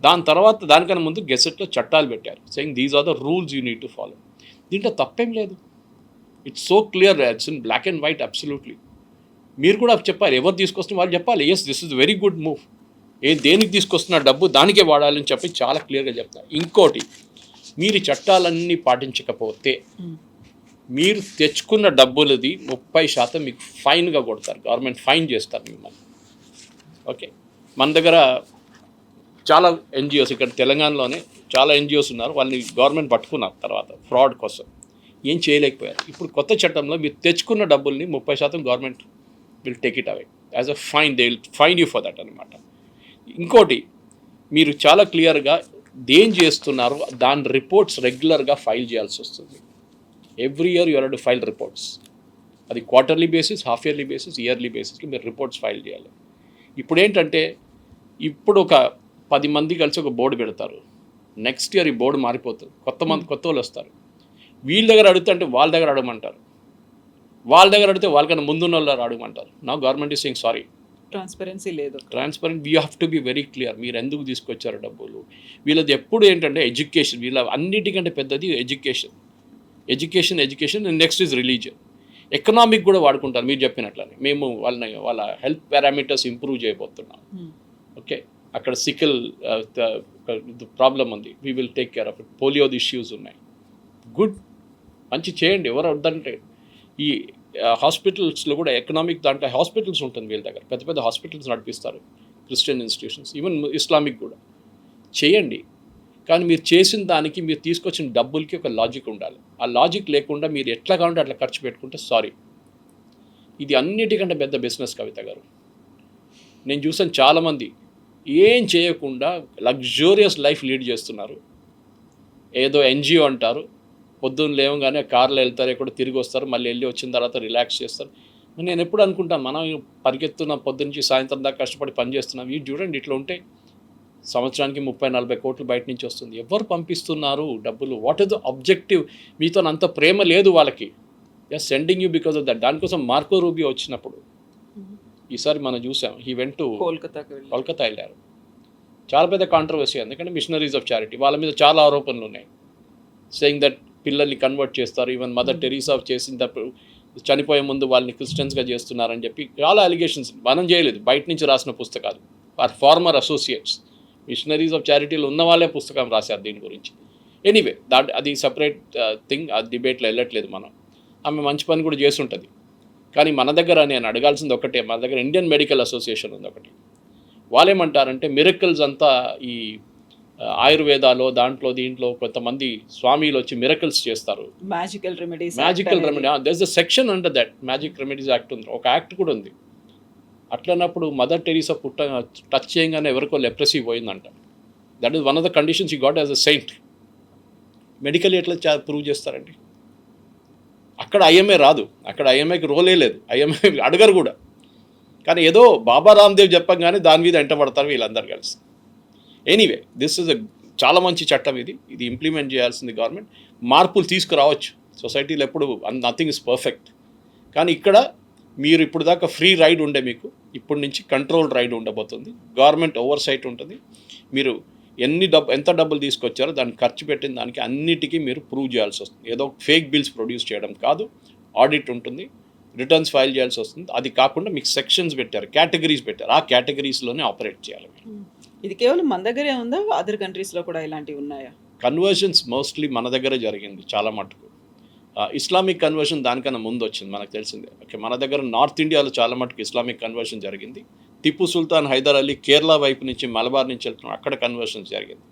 దాని తర్వాత దానికన్నా ముందు గెసెట్లో చట్టాలు పెట్టారు, saying these are the rules you need to follow. దీంట్లో తప్పేం లేదు. It's so clear, it's in black and white absolutely. మీరు కూడా చెప్పాలి, ఎవరు తీసుకొస్తున్న వాళ్ళు చెప్పాలి, yes this is very good move, దేనికి తీసుకొస్తున్న డబ్బు దానికే వాడాలని చెప్పి చాలా క్లియర్గా చెప్తారు. ఇంకోటి, మీరు చట్టాలన్నీ పాటించకపోతే మీరు తెచ్చుకున్న డబ్బులది 30% మీకు ఫైన్గా కొడతారు, గవర్నమెంట్ ఫైన్ చేస్తారు మిమ్మల్ని. ఓకే, మన దగ్గర చాలా ఎన్జిఓస్, ఇక్కడ తెలంగాణలోనే చాలా ఎన్జిఓస్ ఉన్నారు, వాళ్ళని గవర్నమెంట్ పట్టుకున్నారు తర్వాత ఫ్రాడ్ కోసం, ఏం చేయలేకపోయారు. ఇప్పుడు కొత్త చట్టంలో మీరు తెచ్చుకున్న డబ్బుల్ని 30% government will take it away as a fine, they will fine you for that అనమాట. ఇంకోటి, మీరు చాలా క్లియర్గా దేం చేస్తున్నారో దాని రిపోర్ట్స్ రెగ్యులర్గా ఫైల్ చేయాల్సి వస్తుంది. Every year you have to file reports. అది quarterly basis, half yearly basis, yearly బేసిస్లో మీరు రిపోర్ట్స్ ఫైల్ చేయాలి. ఇప్పుడు ఏంటంటే, ఇప్పుడు ఒక 10 మంది కలిసి ఒక బోర్డు పెడతారు, నెక్స్ట్ ఇయర్ ఈ బోర్డు మారిపోతుంది, కొత్త వాళ్ళు వస్తారు. వీళ్ళ దగ్గర అడిగితే అంటే వాళ్ళ దగ్గర అడగమంటారు, వాళ్ళ దగ్గర అడిగితే వాళ్ళకన్నా ముందున్న వాళ్ళు అడగమంటారు. నా government is saying sorry, transparency లేదు. Transparent, we have to be very clear, మీరు ఎందుకు తీసుకొచ్చారు డబ్బులు. వీళ్ళది ఎప్పుడు ఏంటంటే ఎడ్యుకేషన్, వీళ్ళ అన్నిటికంటే పెద్దది education. Next is religion. Economic కూడా వాడుకుంటారు మీరు చెప్పినట్లనే. మేము వాళ్ళ హెల్త్ పారామీటర్స్ ఇంప్రూవ్ చేయబోతున్నాం. ఓకే, అక్కడ సికిల్ ప్రాబ్లం ఉంది, we will take care of it. పోలియోది ఇష్యూస్ ఉన్నాయి, గుడ్, మంచి చేయండి, ఎవరు వద్దంటే. ఈ హాస్పిటల్స్లో కూడా ఎకనామిక్ దాంట్లో హాస్పిటల్స్ ఉంటుంది వీళ్ళ దగ్గర, పెద్ద పెద్ద హాస్పిటల్స్ నడిపిస్తారు, క్రిస్టియన్ ఇన్స్టిట్యూషన్స్, ఈవెన్ ఇస్లామిక్ కూడా చేయండి. కానీ మీరు చేసిన దానికి, మీరు తీసుకొచ్చిన డబ్బులకి ఒక లాజిక్ ఉండాలి. ఆ లాజిక్ లేకుండా మీరు ఎట్లా కావాలంటే అట్లా ఖర్చు పెట్టుకుంటే సారీ, ఇది అన్నిటికంటే పెద్ద బిజినెస్ కవిత గారు. నేను చూసాను చాలామంది ఏం చేయకుండా లగ్జూరియస్ లైఫ్ లీడ్ చేస్తున్నారు. ఏదో ఎన్జిఓ అంటారు, పొద్దున్న లేవగానే కార్లో వెళ్తారు, ఎక్కడో తిరిగి వస్తారు, మళ్ళీ వెళ్ళి వచ్చిన తర్వాత రిలాక్స్ చేస్తారు. నేను ఎప్పుడు అనుకుంటాను, మనం పరిగెత్తున్న పొద్దునుంచి సాయంత్రం దాకా కష్టపడి పని చేస్తున్నాం, ఇవి చూడండి ఇట్లా ఉంటే సంవత్సరానికి 30-40 కోట్లు బయట నుంచి వస్తుంది. ఎవరు పంపిస్తున్నారు డబ్బులు? What is the objective? మీతో అంత ప్రేమ లేదు వాళ్ళకి, just sending you because of that. దానికోసం మార్కో రూబియో వచ్చినప్పుడు ఈసారి మనం చూసాం, హీ వెంట్ టు కోల్కతా వెళ్ళారు. చాలా పెద్ద కాంట్రవర్సీ, ఎందుకంటే మిషనరీస్ ఆఫ్ చారిటీ, వాళ్ళ మీద చాలా ఆరోపణలు ఉన్నాయి, సేయింగ్ దట్ పిల్లల్ని కన్వర్ట్ చేస్తారు, ఈవెన్ మదర్ టెరీసా చేసినప్పుడు చనిపోయే ముందు వాళ్ళని క్రిస్టియన్స్గా చేస్తున్నారని చెప్పి చాలా అలిగేషన్స్. మనం చేయలేదు, బయట నుంచి రాసిన పుస్తకాలు, or former associates, missionaries of చారిటీలు ఉన్న వాళ్ళే పుస్తకం రాశారు దీని గురించి. ఎనీవే, అది సపరేట్ థింగ్, ఆ డిబేట్లో వెళ్ళట్లేదు మనం. ఆమె మంచి పని కూడా చేస్తుంటుంది. కానీ మన దగ్గర నేను అడగాల్సింది ఒకటే, మన దగ్గర ఇండియన్ మెడికల్ అసోసియేషన్ ఉంది ఒకటి. వాళ్ళు ఏమంటారంటే, మిరకల్స్ అంతా ఈ ఆయుర్వేదాలో దీంట్లో కొంతమంది స్వామీలు వచ్చి మిరకల్స్ చేస్తారు, magical remedy. There is a section under that, magic remedies act ఉంది, ఒక యాక్ట్ కూడా ఉంది. అట్లన్నప్పుడు మదర్ టెరీసా టచ్ చేయగానే ఎవరికో లెప్రసీ పోయిందంట. That is one of the conditions he got as a saint. Medical ఎట్లా ప్రూవ్ చేస్తారండి? అక్కడ ఐఎంఏ రాదు, అక్కడ ఐఎంఏకి రోలే లేదు, ఐఎంఏ అడగరు కూడా. కానీ ఏదో బాబా రామ్దేవ్ చెప్పగానే దాని మీద ఎంటబడతారు వీళ్ళందరూ కలిసి. ఎనీవే, దిస్ ఇస్ చాలా మంచి చట్టం ఇది ఇంప్లిమెంట్ చేయాల్సింది గవర్నమెంట్. మార్పులు తీసుకురావచ్చు, సొసైటీలో ఎప్పుడు నథింగ్ ఇస్ పర్ఫెక్ట్. కానీ ఇక్కడ మీరు ఇప్పుడు దాకా ఫ్రీ రైడ్ ఉండే, మీకు ఇప్పటి నుంచి కంట్రోల్ రైడ్ ఉండబోతుంది. గవర్నమెంట్ ఓవర్ సైట్ ఉంటుంది. మీరు ఎంత డబ్బులు తీసుకొచ్చారో దాన్ని ఖర్చు పెట్టిన దానికి అన్నిటికీ మీరు ప్రూవ్ చేయాల్సి వస్తుంది. ఏదో ఫేక్ బిల్స్ ప్రొడ్యూస్ చేయడం కాదు, ఆడిట్ ఉంటుంది, రిటర్న్స్ ఫైల్ చేయాల్సి వస్తుంది. అది కాకుండా మీకు సెక్షన్స్ పెట్టారు, కేటగిరీస్ పెట్టారు, ఆ కేటగిరీస్లోనే ఆపరేట్ చేయాలి. ఇది కేవలం మన దగ్గరే ఉందా, అదర్ కంట్రీస్లో కూడా ఇలాంటివి ఉన్నాయా? కన్వర్షన్స్ మోస్ట్లీ మన దగ్గరే జరిగింది చాలా మటుకు. ఇస్లామిక్ కన్వర్షన్ దానికన్నా ముందు వచ్చింది, మనకు తెలిసిందే. ఓకే, మన దగ్గర నార్త్ ఇండియాలో చాలా మటుకు ఇస్లామిక్ కన్వర్షన్ జరిగింది. టిప్పు సుల్తాన్ హైదర్ అలీ కేరళ వైపు నుంచి, మలబార్ నుంచి వెళ్తున్నాం, అక్కడ కన్వర్షన్స్ జరిగింది.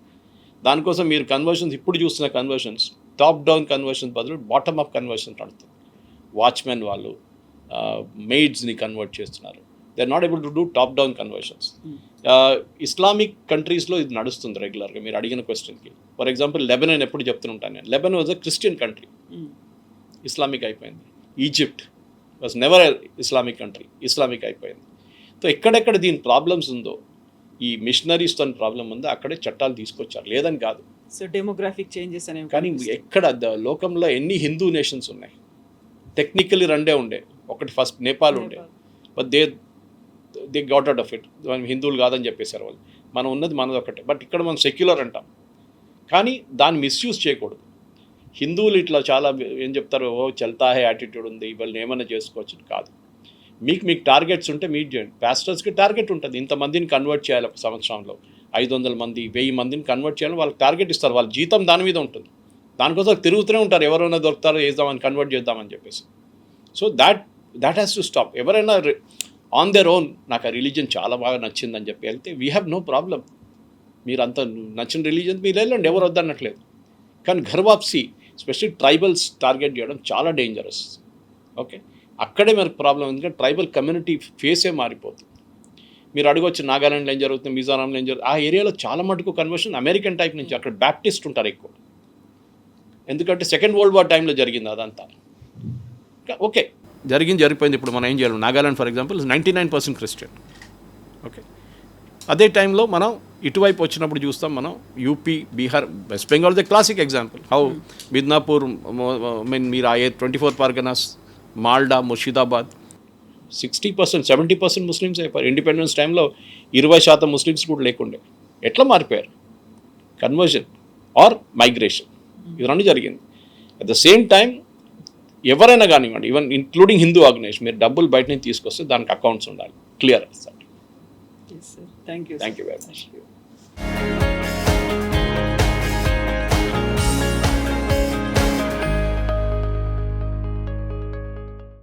దానికోసం మీరు కన్వర్షన్స్ ఇప్పుడు చూస్తున్న కన్వర్షన్స్ టాప్ డౌన్ కన్వర్షన్ బదులు బాటమ్ అప్ కన్వర్షన్ నడుస్తుంది. వాచ్మెన్ వాళ్ళు మెయిడ్స్ని కన్వర్ట్ చేస్తున్నారు. They are not able to do top down conversions. Islamic కంట్రీస్లో ఇది నడుస్తుంది రెగ్యులర్గా. మీరు అడిగిన క్వశ్చన్కి ఫర్ ఎగ్జాంపుల్ లెబనాన్ ఎప్పుడు చెప్తుంటాను నేను. Lebanon was a Christian country, Islamic అయిపోయింది. Egypt was never Islamic country, Islamic అయిపోయింది. సో ఎక్కడెక్కడ దీని ప్రాబ్లమ్స్ ఉందో, ఈ మిషనరీస్తో ప్రాబ్లం ఉందో అక్కడే చట్టాలు తీసుకొచ్చారు, లేదని కాదు. సో డెమోగ్రాఫిక్ చేంజెస్ అనేవి కానీ ఎక్కడ లోకంలో ఎన్ని హిందూ నేషన్స్ ఉన్నాయి? టెక్నికలీ రెండే ఉండే, ఒకటి ఫస్ట్ నేపాల్ ఉండే, but they got out of it. మనం హిందువులు కాదని చెప్పేశారు వాళ్ళు. మనం ఉన్నది మనది ఒకటే, బట్ ఇక్కడ మనం సెక్యులర్ అంటాం. కానీ దాన్ని మిస్యూజ్ చేయకూడదు. హిందువులు ఇట్లా చాలా ఏం చెప్తారు, ఓ చల్తాహే యాటిట్యూడ్ ఉంది, వీళ్ళని ఏమైనా చేసుకోవచ్చు కాదు. మీకు టార్గెట్స్ ఉంటే మీట్ చేయండి. పాస్టర్స్కి టార్గెట్ ఉంటుంది, ఇంతమందిని కన్వర్ట్ చేయాలి ఒక సంవత్సరంలో, 500 మంది 1000 మందిని కన్వర్ట్ చేయాలని వాళ్ళకి టార్గెట్ ఇస్తారు. వాళ్ళ జీతం దాని మీద ఉంటుంది. దానికోసం తిరుగుతూనే ఉంటారు, ఎవరైనా దొరుకుతారో వేద్దామని, కన్వర్ట్ చేద్దామని చెప్పేసి. So that has to stop. ఎవరైనా ఆన్ దేర్ ఓన్ నాకు ఆ రిలీజియన్ చాలా బాగా నచ్చిందని చెప్పి వెళ్తే వీ హ్యావ్ నో ప్రాబ్లం. మీరు అంత నచ్చిన రిలీజియన్ మీరు వెళ్ళండి, ఎవరు వద్దన్నట్లేదు. కానీ ఘర్వాప్సీ స్పెషల్లీ ట్రైబల్స్ టార్గెట్ చేయడం చాలా డేంజరస్. ఓకే, అక్కడే మనకు ప్రాబ్లం. ఎందుకంటే ట్రైబల్ కమ్యూనిటీ ఫేసే మారిపోతుంది. మీరు అడగొచ్చు నాగాలాండ్లో ఏం జరుగుతుంది, మిజోరాంలో ఏం జరుగుతుంది. ఆ ఏరియాలో చాలా మటుకు కన్వర్షన్ అమెరికన్ టైప్ నుంచి, అక్కడ బ్యాప్టిస్ట్ ఉంటారు ఎక్కువ. ఎందుకంటే సెకండ్ వరల్డ్ వార్ టైంలో జరిగింది అదంతా. ఓకే, జరిగిపోయింది. ఇప్పుడు మనం ఏం చేయాలి? Nagaland for example 99% Christian. Okay, అదే టైంలో మనం ఇటువైపు వచ్చినప్పుడు చూస్తాం, మనం UP, Bihar, West Bengal the classic example. How Midnapore, mean మీరు ఆ 24 పర్గనాస్, మాల్డా, ముర్షిదాబాద్ 60%, 70% ముస్లిమ్స్ అయిపోయారు. ఇండిపెండెన్స్ టైంలో 20% ముస్లిమ్స్ కూడా లేకుండే. ఎట్లా మారిపోయారు? కన్వర్జన్ ఆర్ మైగ్రేషన్, ఇది రెండు జరిగింది. అట్ ద సేమ్ టైం ఎవరైనా కానివ్వండి, ఈవెన్ ఇంక్లూడింగ్ హిందూ ఆర్గనైజేషన్, మీరు డబ్బులు బయట నుంచి తీసుకొస్తే దానికి అకౌంట్స్ ఉండాలి, clear. Thank you very much.